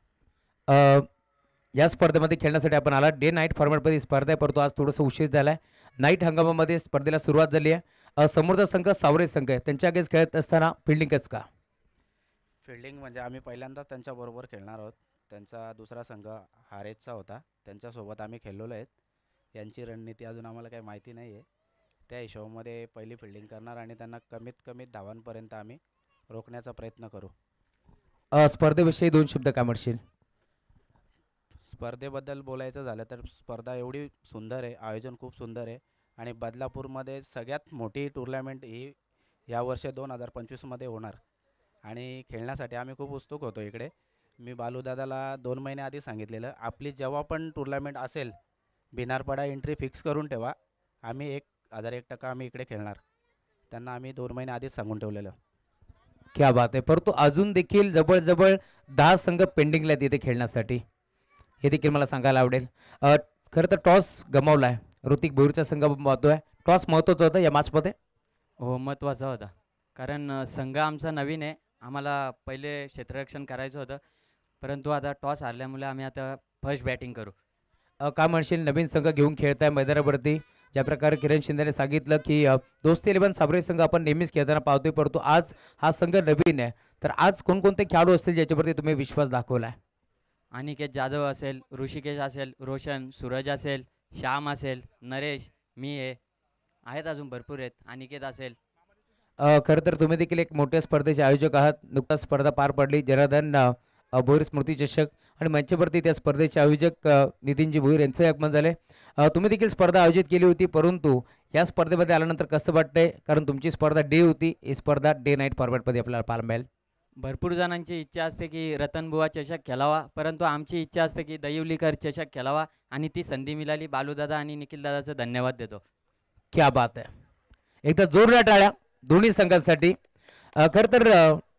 या स्पर्धेमध्ये खेळण्यासाठी आपण आला. डे नाईट फॉर्मॅटमध्ये स्पर्धा आहे, परंतु आज थोडंसं उशीर झाला आहे. नाईट हंगामामध्ये स्पर्धेला सुरुवात झाली आहे. समोरचा संघ सावरे संघ आहे. त्यांच्या अगेन्स्ट खेळत असताना फिल्डिंगच का? फिल्डिंग म्हणजे आम्ही पहिल्यांदाच त्यांच्याबरोबर खेळणार आहोत. त्यांचा दुसरा संघ हारेसचा होता. त्यांच्यासोबत आम्ही खेळलेलो आहेत. यांची रणनीती अजून आम्हाला काही माहिती नाही आहे. त्या हिशोबामध्ये पहिली फिल्डिंग करणार आणि त्यांना कमीत कमी धावांपर्यंत आम्ही रोखण्याचा प्रयत्न करू. स्पर्धेविषयी 2 शब्द काय म्हणशील? स्पर्धेबद्दल बोलायचं झालं तर स्पर्धा एवढी सुंदर आहे, आयोजन खूप सुंदर आहे आणि बदलापूरमध्ये सगळ्यात मोठी टुर्नामेंट ही यावर्षी 2025मध्ये होणार आणि खेळण्यासाठी आम्ही खूप उत्सुक होतो इकडे. मी बालूदादाला 2 महिने आधी सांगितलेलं, आपली जेव्हा पण टुर्नामेंट असेल, भिनारपाडा एंट्री फिक्स करून ठेवा. आम्ही 1001% आम्ही इकडे खेळणार. त्यांना आम्ही 2 महिने आधीच सांगून ठेवलेलं. क्या बात आहे. परंतु अजून देखील जवळ 10 संघ पेंडिंगला आहेत इथे खेळण्यासाठी. हे देखील मला सांगायला आवडेल. खरं तर टॉस गमावला आहे. ऋतिक भोईरचा संघ पाहतोय. टॉस महत्त्वाचा होता या मॅचमध्ये. हो, महत्त्वाचा होता. कारण संघ आमचा नवीन आहे. आम्हाला पहिले क्षेत्ररक्षण करायचं होतं. परंतु आता टॉस हारल्यामुळे आम्ही आता फर्स्ट बॅटिंग करू. काय म्हणशील, नवीन संघ घेऊन खेळताय मैदानावरती? ज्या प्रकारे किरण शिंदेने सांगितलं की दोस्ती 11 साबरे संघ आपण नेहमीच खेळताना पाहतोय, परंतु आज हा संघ नवीन आहे. तर आज कोणकोणते खेळाडू असतील ज्याच्यावरती तुम्ही विश्वास दाखवला आहे? अनिकेत जाधव असेल, ऋषिकेश असेल, रोशन, सूरज असेल, श्याम असेल, नरेश, मी आहेत अजून भरपूर आहेत. अनिकेत असेल. खरं तर तुम्ही देखील एक मोठ्या स्पर्धेचे आयोजक आहात. नुकताच स्पर्धा पार पडली, जनार्दन भोईर स्मृती चषक, आणि मंचावरती त्या स्पर्धेचे आयोजक नितीनजी भोईर यांचे आगमन झाले. तुम्ही देखील स्पर्धा आयोजित केली होती, परंतु या स्पर्धेमध्ये आल्यानंतर कसं वाटतंय? कारण तुमची स्पर्धा डे होती, ही स्पर्धा डे नाईट फॉर्मॅटमध्ये आपल्याला पाहायला मिळेल. भरपूर जणांची इच्छा असते की रतनबुवा चषक खेळावा, परंतु आमची इच्छा असते की दहिवलीकर चषक खेळावा आणि ती संधी मिळाली. बालूदादा आणि निखिलदादाचं धन्यवाद देतो. क्या बात आहे. एकदा जोरदार टाळ्या दोन्ही संघांसाठी. खरं तर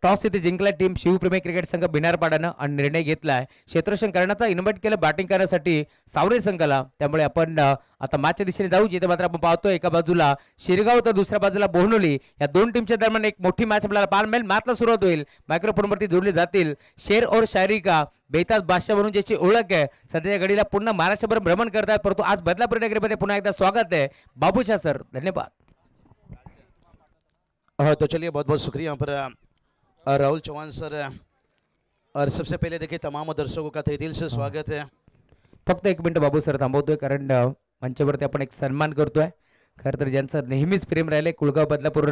टॉस इथे जिंकला टीम शिवप्रेमी क्रिकेट संघ भिनारपाडानं आणि निर्णय घेतला आहे क्षेत्ररक्षण करण्याचा. इन्व्हाइट केलं बॅटिंग करण्यासाठी सावरे संघाला. त्यामुळे आपण आता मॅचच्या दिशेने जाऊ, जिथे मात्र आपण पाहतोय एका बाजूला शिरगाव तर दुसऱ्या बाजूला बोहनोली. या दोन टीमच्या दरम्यान एक मोठी मॅच आपल्याला पाहायला मिळेल. मॅचला सुरुवात होईल. मायक्रोफोनवरती जोडले जातील शेर और शायरी का बेताज बादशाह म्हणून ज्याची ओळख आहे, सध्याच्या घडीला पुन्हा महाराष्ट्रभर भ्रमण करतात, परंतु आज बदलापूर नगरीमध्ये पुन्हा एकदा स्वागत आहे बाबूशाह सर. धन्यवाद. हाँ, तो चलिए बहुत बहुत शुक्रिया यहाँ पर राहुल चौहान सर। और सबसे पहले देखिए तमाम दर्शकों का तहे दिल से स्वागत है। फक्त 1 मिनिट बाबू सर थांबवतोय, कारण मंचावरती आपण एक सन्मान करतोय. खरं तर ज्यांचं नेहमीच प्रेम राहिले, कुळगाव बदलापूर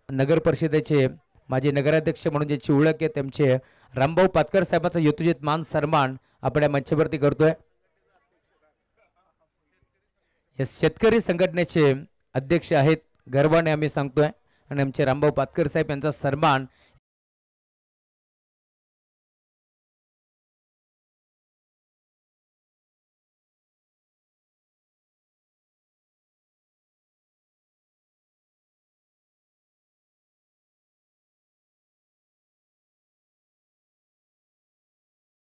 नगर परिषदेचे माजी नगराध्यक्ष म्हणून ज्याची ओळख आहे, त्यांचे रामभाऊ पातकर साहेबांचा यथोचित मान सन्मान आपण या मंचावरती करतोय. या शेतकरी संघटनेचे अध्यक्ष आहेत, गर्वाने आम्ही सांगतोय, आणि आमचे रामभाऊ पातकर साहेब यांचा सन्मान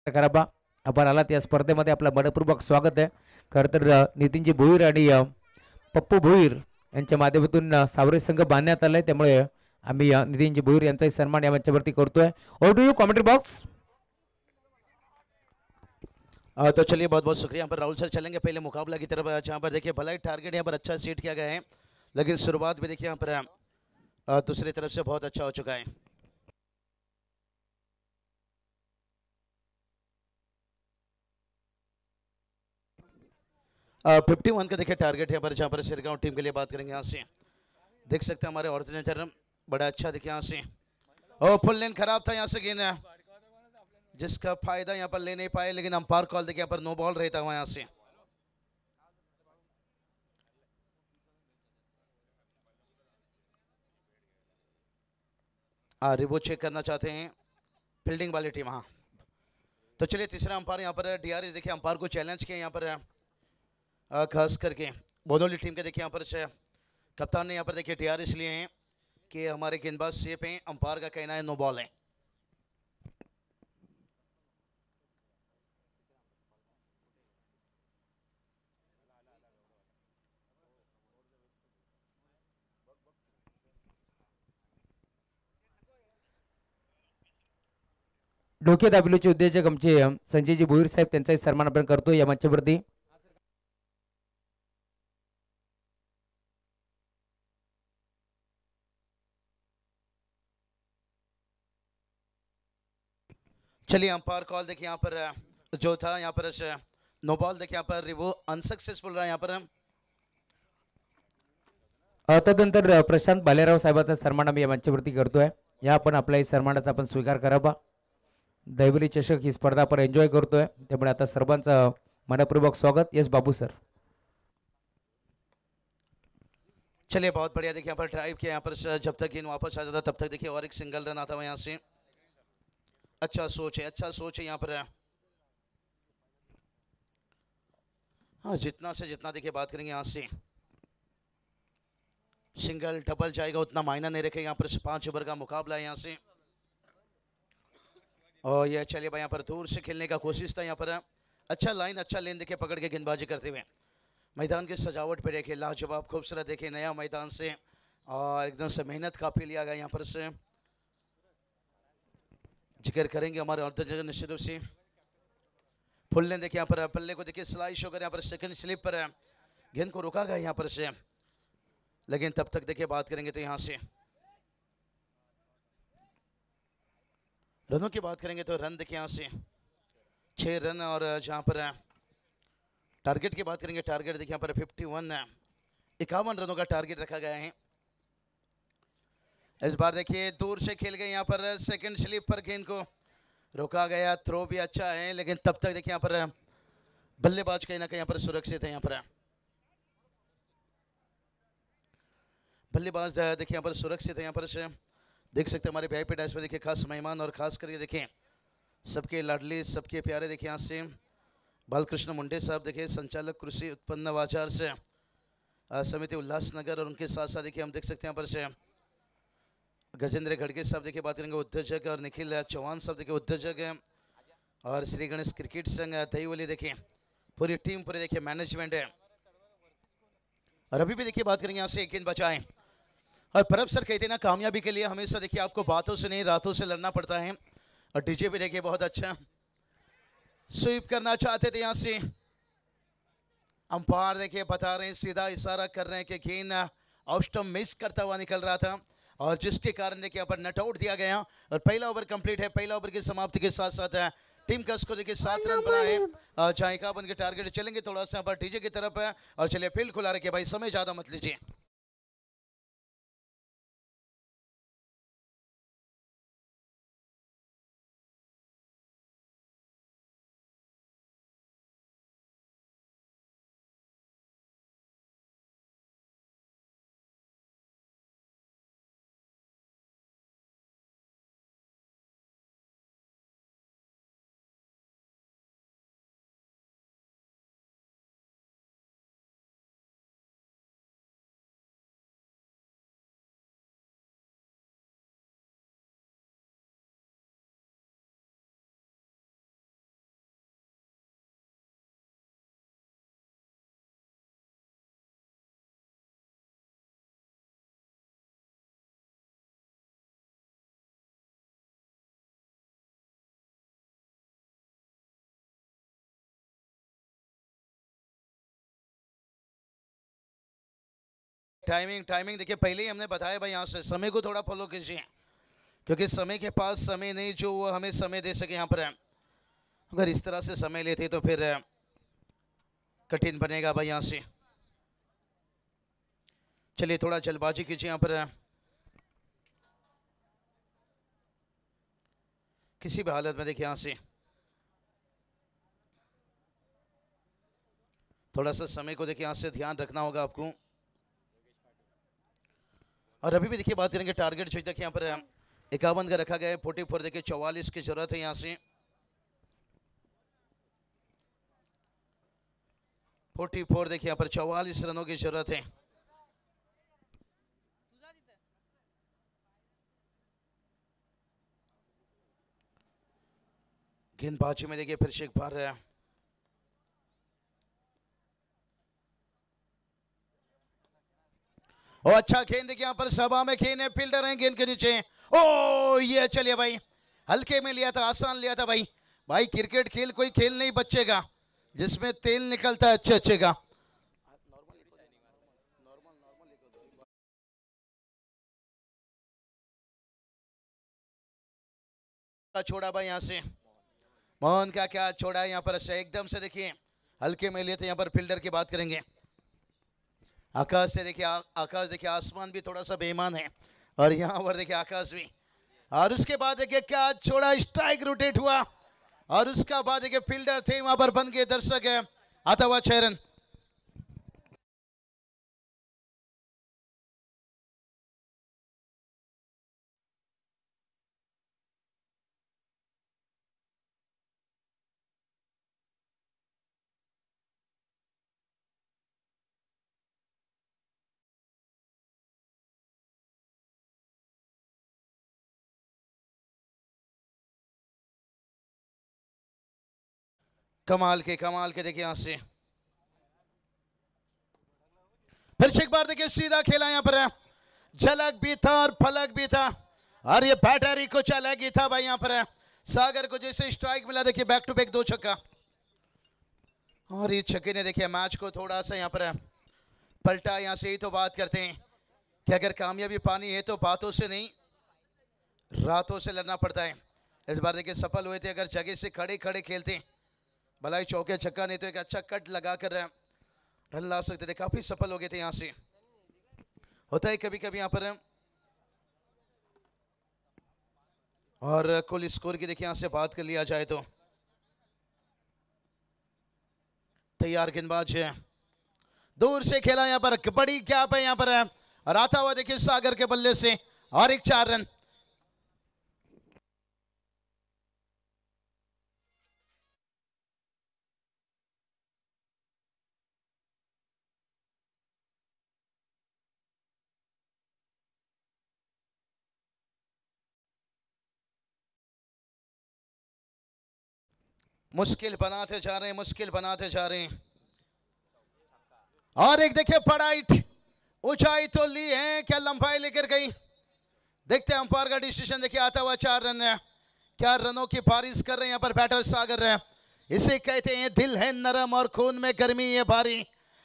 कराबा. आपण आलात या स्पर्धेमध्ये, आपलं मनपूर्वक स्वागत आहे. खरं तर नितीनजी भोईर आणि पप्पू भोईर यांच्या माध्यमातून सावरे संघ बांधण्यात आलाय, त्यामुळे आम्ही नितीनजी भोईर यांचाही सन्मान या मंचावरती करतोय. Over to you commentary box. तो चलिए बहुत बहुत शुक्रिया। यहाँ पर राहुल सर चलेंगे पहले मुकाबला की तरफ, जहाँ पर देखिए भला ही टारगेट यहाँ पर अच्छा सेट किया गया है, लेकिन शुरुआत भी देखिए यहाँ पर दूसरी तरफ से बहुत अच्छा हो चुका है। 51 का देखिए टारगेट है पर, जहाँ पर सिरगांव टीम के लिए बात करेंगे। यहाँ से देख सकते हैं हमारे ऑर्डिनेटर बड़ा अच्छा देखिए यहाँ से, ओ फुल लेन खराब था यहाँ से गेंद, जिसका फायदा यहाँ पर ले नहीं पाए, लेकिन अंपायर कॉल देखिए यहाँ पर नो बॉल रहता हुआ यहाँ से। रिवो चेक करना चाहते हैं फील्डिंग वाली टीम। हाँ, तो चलिए तीसरा अंपायर यहाँ पर डीआरएस देखिए अंपायर को चैलेंज किया यहाँ पर, खास करके बोनोली टीम के देखिए यहाँ पर कप्तान ने यहाँ पर देखिए डीआरएस लिए हैं कि हमारे गेंदबाज सेफ हैं, अंपायर का कहना है नो बॉल है। डोके दाबिलोचे उद्योजक आमचे संजयजी भोईर साहेब त्यांचाही सन्मान आपण करतो या मंचावरती. चलिए अंपायर कॉल देखिए यहाँ पर जो था यहाँ पर नो बॉल देखिए यहाँ पर रिव्यू अनसक्सेसफुल रहा यहाँ पर तदनंतर प्रशांत भालेराव साहेबाचा सन्मान आम्ही या मंचावरती करतोय. या आपण आपल्याही सन्मानाचा आपण स्वीकार करावा. दैवली चषक ही स्पर्धा आपण एन्जॉय करतोय त्यामुळे आता सर्वांचं मनपूर्वक स्वागत. येस बाबू सर. चलिए बहुत बढ़िया देखिए यहाँ पर ड्राइव किया यहाँ पर जब तक गेंद वापस आ जाता तब तक देखिए और एक सिंगल रन आता हुआ यहाँ से. अच्छा सोच है यहाँ पर. हाँ जितना से जितना देखिए बात करेंगे यहाँ से सिंगल डबल जाएगा उतना मायना नहीं रखेगा. यहाँ पर 5 ओवर का मुकाबला है यहाँ से. और ये चलिए भाई यहाँ पर दूर से खेलने का कोशिश था यहाँ पर. अच्छा लाइन अच्छा लेन देखिए पकड़ के गेंदबाजी करते हुए. मैदान की सजावट पे देखिए लाजवाब खूबसूरत देखिए नया मैदान से और एकदम से मेहनत काफी लिया गया यहाँ पर से. जिक्र करेंगे हमारे और जगह निश्चित रूप से फुल ने देखिए यहाँ पर पल्ले को देखिए स्लाइस होकर यहाँ पर सेकंड स्लिप पर गेंद को रोका गया यहाँ पर से. लेकिन तब तक देखिए बात करेंगे तो यहाँ से रनों की बात करेंगे तो रन देखिए यहाँ से 6 रन. और जहाँ पर टारगेट की बात करेंगे टारगेट देखिए यहाँ पर 51 रनों का टारगेट रखा गया है. इस बार देखिए दूर से खेल गए यहाँ पर सेकंड स्लिप पर गेंद को रोका गया. थ्रो भी अच्छा है लेकिन तब तक देखिए यहाँ पर बल्लेबाज कहीं ना कहीं यहाँ पर सुरक्षित है. यहाँ पर बल्लेबाज देखिए यहाँ पर सुरक्षित है. यहाँ पर से देख सकते हैं हमारे वीआईपी डैश पर देखिए खास मेहमान और खास करके देखिए सबके लाडली सबके प्यारे देखिए यहाँ से बालकृष्ण मुंडे साहब देखिए संचालक कृषि उत्पन्न बाजार से समिति उल्लासनगर. और उनके साथ साथ देखिए हम देख सकते हैं यहाँ पर से गजेंद्र खड़गे साहब देखिए बात करेंगे उद्योजक और निखिल चौहान साहब देखिए उद्योजक हैं. और श्री गणेश क्रिकेट संघ दहीवली देखिए पूरी टीम पूरी देखिए मैनेजमेंट है. और अभी भी देखिए बात करेंगे यहाँ से एक गेंद बचाएं. और परब सर कहते हैं ना कामयाबी के लिए हमेशा देखिए आपको बातों से नहीं रातों से लड़ना पड़ता है. और डीजे भी देखिए बहुत अच्छा स्वीप करना चाहते थे यहाँ से. अंपायर देखिए बता रहे हैं सीधा इशारा कर रहे हैं कि गेंद ऑफ स्टंप मिस करता हुआ निकल रहा था और जिसके कारण देखिए यहाँ पर नट आउट दिया गया. और पहला ओवर कंप्लीट है. पहला ओवर की समाप्ति के साथ साथ टीम का स्कोर देखिए 7 रन बना है. जहाँ 51 के टारगेट चलेंगे थोड़ा सा यहाँ पर डीजे की तरफ है. और चलिए फील्ड खुला रखे भाई समय ज्यादा मत लीजिए. टाइमिंग देखिए पहले ही हमने बताया भाई यहाँ से समय को थोड़ा फॉलो कीजिए क्योंकि समय के पास समय नहीं जो वो हमें समय दे सके. यहाँ पर अगर इस तरह से समय लेते तो फिर कठिन बनेगा भाई यहाँ से. चलिए थोड़ा जल्दबाजी कीजिए यहाँ पर. किसी भी हालत में देखिए यहाँ से थोड़ा सा समय को देखिए यहाँ से ध्यान रखना होगा आपको. और अभी भी देखिए बात करेंगे टारगेट जो तक यहाँ पर 51 का रखा गया है. 44 देखिए 44 की जरूरत है यहाँ से. 44 देखिए यहाँ पर 44 रनों की जरूरत है. गेंदबाजी में देखिए फिर से एक बार और अच्छा गेंद देखिए यहाँ पर सभा में खेल है फील्डर है गेंद के नीचे. ओ ये चलिए भाई हल्के में लिया था, आसान लिया था भाई। भाई क्रिकेट खेल कोई खेल नहीं बच्चे का, जिसमें तेल निकलता है अच्छे अच्छे का। छोड़ा भाई यहाँ से, मोहन का क्या छोड़ा है यहाँ पर, अच्छा एकदम से देखिए हल्के में लिए थे। यहाँ पर फील्डर की बात करेंगे, आकाश से देखिए, आकाश देखिए, आसमान भी थोड़ा सा बेईमान है और यहाँ पर देखिए आकाश भी। और उसके बाद देखिए क्या छोड़ा, स्ट्राइक रोटेट हुआ और उसका बाद देखिए फील्डर थे वहां पर, बन गए दर्शक है, आता हुआ 6 रन। कमाल के देखिए यहां से फिर से एक बार देखिए सीधा खेला यहाँ पर है। झलक भी था और फलक भी था और ये बैटर ही कुछ अलग ही था भाई। यहाँ पर है सागर को जैसे स्ट्राइक मिला, देखिए बैक टू बैक 2 छक्का और ये छक्के ने देखिए मैच को थोड़ा सा यहाँ पर है पलटा। यहाँ से ही तो बात करते हैं कि अगर कामयाबी पानी है तो बातों से नहीं, रातों से लड़ना पड़ता है। इस बार देखिए सफल हुए थे, अगर जगह से खड़े खड़े खेलते भलाई चौके छक्का नहीं तो एक अच्छा कट लगा कर रन ला सकते थे। काफी सफल हो गए थे। यहाँ से होता है कभी कभी यहाँ पर। और कुल स्कोर की देखिए यहाँ से बात कर लिया जाए तो तैयार गेंदबाज है, दूर से खेला यहाँ पर, बड़ी गैप है यहाँ पर है और आता हुआ देखिए सागर के बल्ले से और एक 4 रन। मुश्किल बनाते जा रहे हैं, मुश्किल बनाते जा रहे हैं। और एक देखिए पड़ाइट, ऊंचाई तो ली है, क्या लंबाई लेकर गई, देखते हैं अंपायर का डिसीजन। देखिए आता हुआ 4 रन है, क्या रनों की बारिश कर रहे हैं यहाँ पर बैटर सागर है। इसे कहते हैं दिल है नरम और खून में गर्मी है भारी।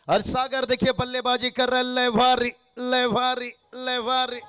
और सागर देखिए बल्लेबाजी कर रहा है, लेवारी लेवारी लेवारी।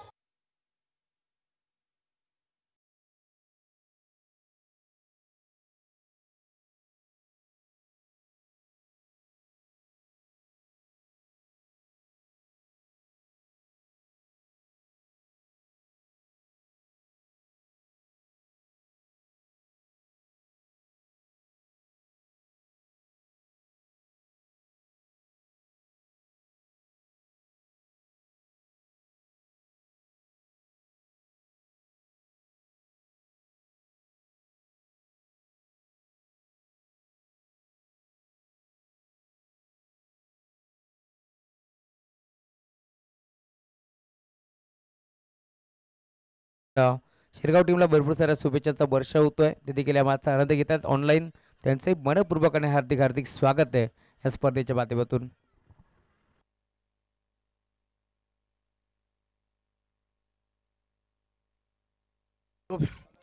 शिरगाव टीमला भरपूर साऱ्या शुभेच्छांचा वर्षा होतोय, ते देखील या मॅचचा आनंद घेतात ऑनलाईन. त्यांचे मनपूर्वक आणि हार्दिक हार्दिक स्वागत आहे या स्पर्धेच्या माध्यमातून.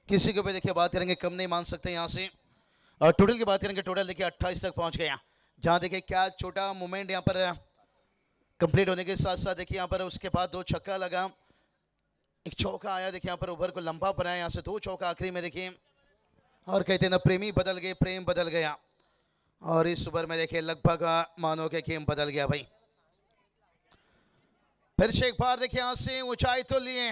किसी को भी देखिए बात करेंगे कम नहीं मान सकते यहाँ से। और टोटल की बात करेंगे, टोटल देखिए 28 तक पहुंच गया। जहाँ देखिए क्या छोटा मूवमेंट यहाँ पर कंप्लीट होने के साथ साथ देखिए यहाँ पर उसके बाद 2 छक्का लगा, एक चौका आया, देखिए यहाँ पर ओवर को लंबा बनाया, यहाँ से 2 चौका आखिरी में देखिए। और कहते हैं ना प्रेमी बदल गए, प्रेम बदल गया। और इस ओवर में देखिए लगभग मानो के गेम बदल गया भाई। फिर से एक बार देखिए यहाँ से ऊंचाई तो लिए,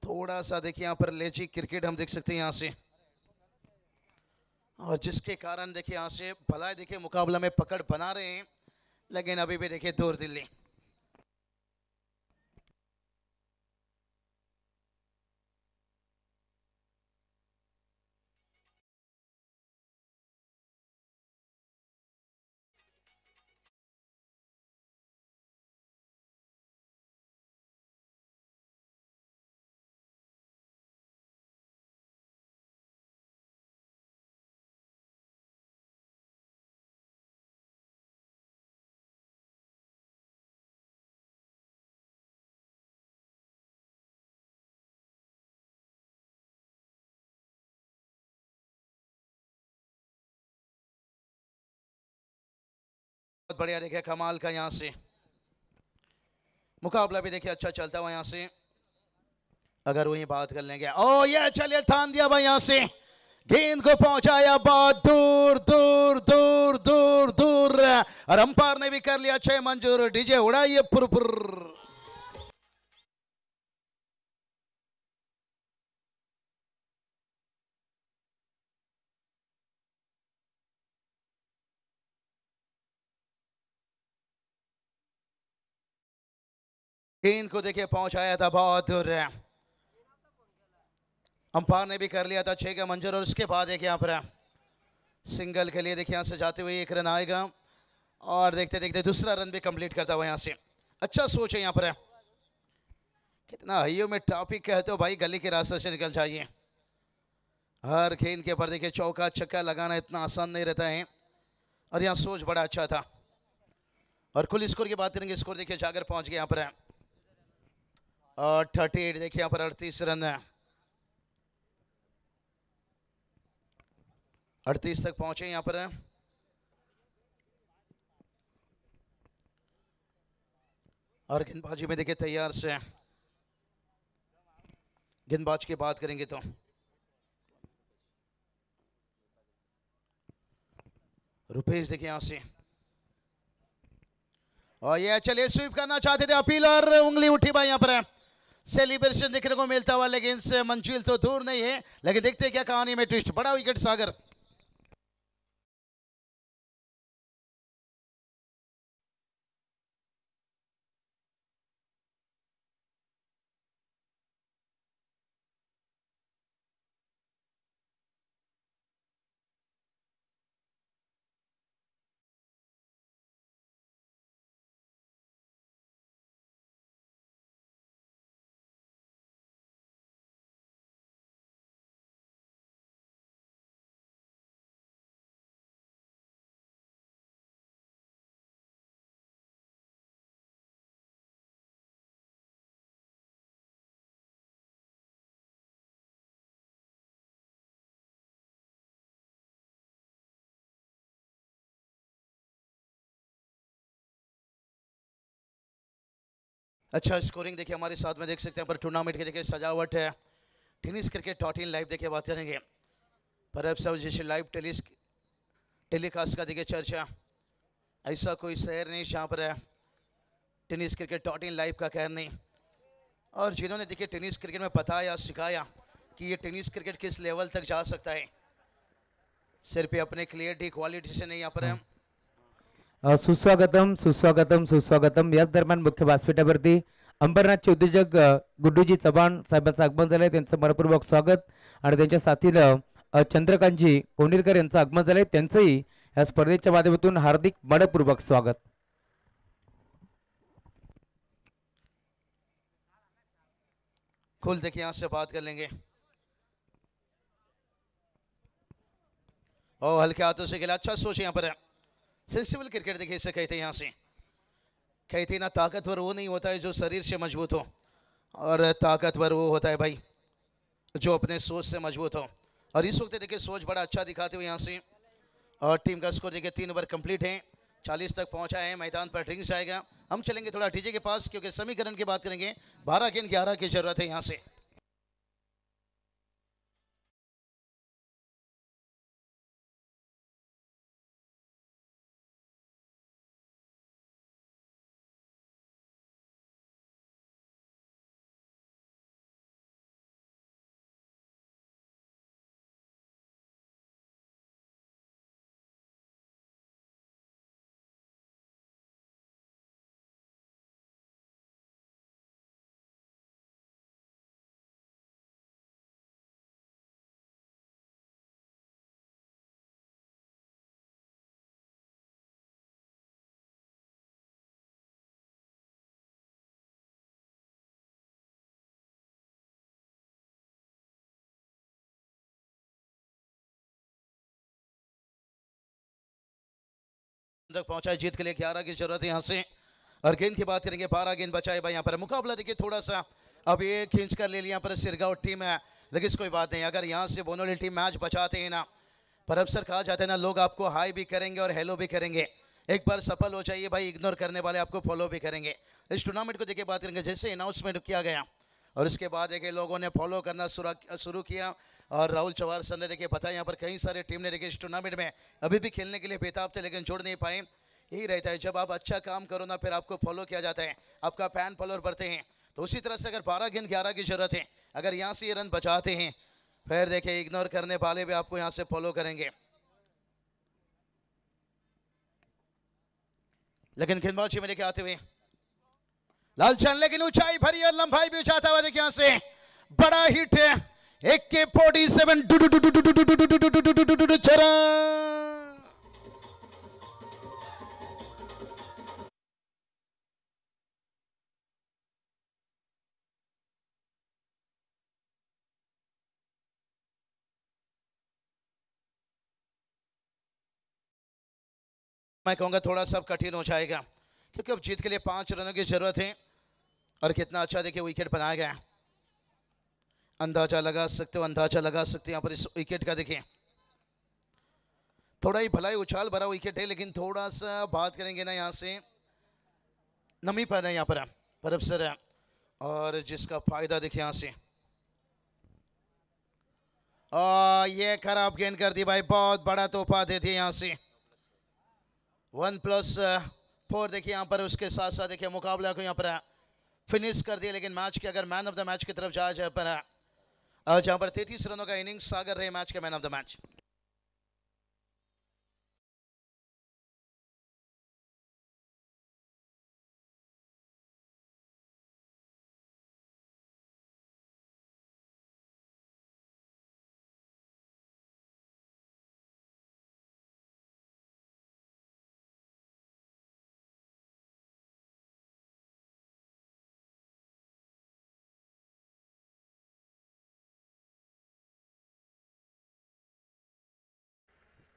थोड़ा सा देखिए यहाँ पर लेजी क्रिकेट हम देख सकते हैं यहाँ से, और जिसके कारण देखिए यहाँ से भला देखिए मुकाबला में पकड़ बना रहे हैं, लेकिन अभी भी देखिए दूर दिल्ली। बढ़िया देखिए कमाल का यहाँ से मुकाबला भी देखिए अच्छा चलता हुआ यहाँ से। अगर वही बात कर लेंगे, ओ ये चलिए थान दिया भाई यहाँ से, गेंद को पहुंचाया बहुत दूर दूर दूर दूर दूर, और अंपायर ने भी कर लिया 6 मंजूर। डीजे उड़ाइए पुरपुर। गेंद को देखिए पहुंचाया था बहुत दूर, अंपायर ने भी कर लिया था 6 का मंजूर। और उसके बाद देखिए यहाँ पर सिंगल के लिए देखिए यहाँ से जाते हुए 1 रन आएगा, और देखते देखते दूसरा रन भी कंप्लीट करता हुआ यहाँ से। अच्छा सोच है यहाँ पर, कितना हाइयों में ट्रैफिक कहते हो भाई, गली के रास्ते से निकल जाइए। हर गेंद के ऊपर देखिए चौका छक्का लगाना इतना आसान नहीं रहता है, और यहाँ सोच बड़ा अच्छा था। और कुल स्कोर की बात करेंगे, स्कोर देखिए जाकर पहुंच गया यहाँ पर, और 38 देखिए यहाँ पर 38 रन है, 38 तक पहुंचे यहाँ पर। और गेंदबाजी में देखिए तैयार से, गेंदबाज की बात करेंगे तो रुपेश देखिए यहां से, और ये चलिए स्वीप करना चाहते थे अपील, और उंगली उठी भाई यहाँ पर। सेलिब्रेशन देखने को मिलता हुआ, लेकिन इससे मंजिल तो दूर नहीं है। लेकिन देखते हैं क्या कहानी में ट्विस्ट। बड़ा विकेट सागर। अच्छा स्कोरिंग देखिए हमारे साथ में देख सकते हैं पर टूर्नामेंट की देखिए सजावट है। टेनिस क्रिकेट .in लाइव देखिए बात करेंगे, पर अब सब जैसे लाइव टेलीकास्ट का देखिए चर्चा, ऐसा कोई शहर नहीं जहाँ पर टेनिस क्रिकेट .in लाइव का कहर नहीं। और जिन्होंने देखिए टेनिस क्रिकेट में बताया सिखाया कि ये टेनिस क्रिकेट किस लेवल तक जा सकता है, सिर्फ अपने क्लियरिटी क्वालिटी से नहीं यहाँ पर है। सुस्वागतम सुस्वागतम सुस्वागतम। याच दरम्यान मुख्य व्यासपीठावरती अंबरनाथचे उद्योजक गुड्डूजी चव्हाण साहेबांचं आगमन झालंय, त्यांचं मनपूर्वक स्वागत। आणि त्यांच्या साथीनं चंद्रकांतजी कोंडिरकर यांचं आगमन झालंय, त्यांचंही या स्पर्धेच्या माध्यमातून हार्दिक मनपूर्वक स्वागत। कुल देखिए यहाँ से बात कर लेंगे, और हल्के हाथों से खेला, अच्छा सोच यहाँ पर है। सेंसिबल क्रिकेट देखिए इसे कहते हैं। यहाँ से कहते हैं ना, ताकतवर वो नहीं होता है जो शरीर से मजबूत हो, और ताकतवर वो होता है भाई जो अपने सोच से मजबूत हो। और इस वक्त देखिए सोच बड़ा अच्छा दिखाते हुए यहाँ से, और टीम का स्कोर देखिए 3 ओवर कंप्लीट है, 40 तक पहुंचा है। मैदान पर ड्रिंक्स आएगा। हम चलेंगे थोड़ा डीजे के पास, क्योंकि समीकरण की बात करेंगे। 12 गेंद 11 की जरूरत है यहाँ से। तक पहुंचा है, जीत के लिए 11 की जरूरत है यहाँ से। और गेंद की बात करेंगे, 12 गेंद बचाए भाई यहाँ पर। मुकाबला देखिए थोड़ा सा अब ये खींच कर ले लिया यहाँ पर सिरगांव टीम है, लेकिन कोई बात नहीं। अगर यहाँ से बोनोली टीम मैच बचाते हैं ना, पर अक्सर कहा जाता है ना, लोग आपको हाई भी करेंगे और हेलो भी करेंगे, एक बार सफल हो जाइए भाई, इग्नोर करने वाले आपको फॉलो भी करेंगे। इस टूर्नामेंट को देखिए बात करेंगे, जैसे अनाउंसमेंट किया गया और इसके बाद देखिए लोगों ने फॉलो करना शुरू किया। और राहुल चौहान सर ने देखिए बताया, यहाँ पर कई सारे टीम ने देखिए इस टूर्नामेंट में अभी भी खेलने के लिए बेताब थे लेकिन जुड़ नहीं पाए। यही रहता है, जब आप अच्छा काम करो ना फिर आपको फॉलो किया जाता है, आपका फैन फॉलोअर बढ़ते हैं। तो उसी तरह से अगर 12 गेंद 11 की जरूरत है, अगर यहाँ से ये रन बचाते हैं फिर देखिए इग्नोर करने वाले भी आपको यहाँ से फॉलो करेंगे। लेकिन गेंदबाजी में लेके आते हुए लालचंद, लेकिन ऊंचाई भरी और लंबाई भी उठाता हुआ देखिए यहाँ से बड़ा हिट है। AK-47 चरा। मैं कहूंगा थोड़ा सा कठिन हो जाएगा क्योंकि अब जीत के लिए 5 रनों की जरूरत है। और कितना अच्छा देखिए विकेट बनाया गया, अंदाजा लगा सकते हो, अंदाजा लगा सकते हो यहाँ पर इस विकेट का। देखिए थोड़ा ही भलाई उछाल भरा विकेट है, लेकिन थोड़ा सा बात करेंगे ना यहाँ से नमी पैदा है यहाँ पर अफसर है, और जिसका फायदा देखिए यहाँ से ये खराब गेंद कर दी भाई, बहुत बड़ा तोहफा दे दिया यहाँ से। 1+4 देखिए यहाँ पर, उसके साथ साथ देखिए मुकाबला को यहाँ पर फिनिश कर दिया। लेकिन मैच के अगर मैन ऑफ द मैच की तरफ जाया जाए पर जहाँ पर 33 रनों का इनिंग्स सागर रहे match K man of the match.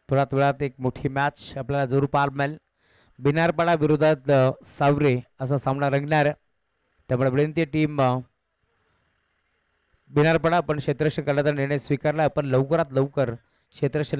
थोड्याच वेळात एक मोठी मॅच आपल्याला जरूर पाहायला मिळेल. बिनारपाडा विरोधात सावरे असा सामना रंगणार आहे. त्यामुळे विनंती टीम बिनारपाडा आपण क्षेत्ररक्षण करण्याचा निर्णय स्वीकारला. आपण लवकरात लवकर क्षेत्ररक्षण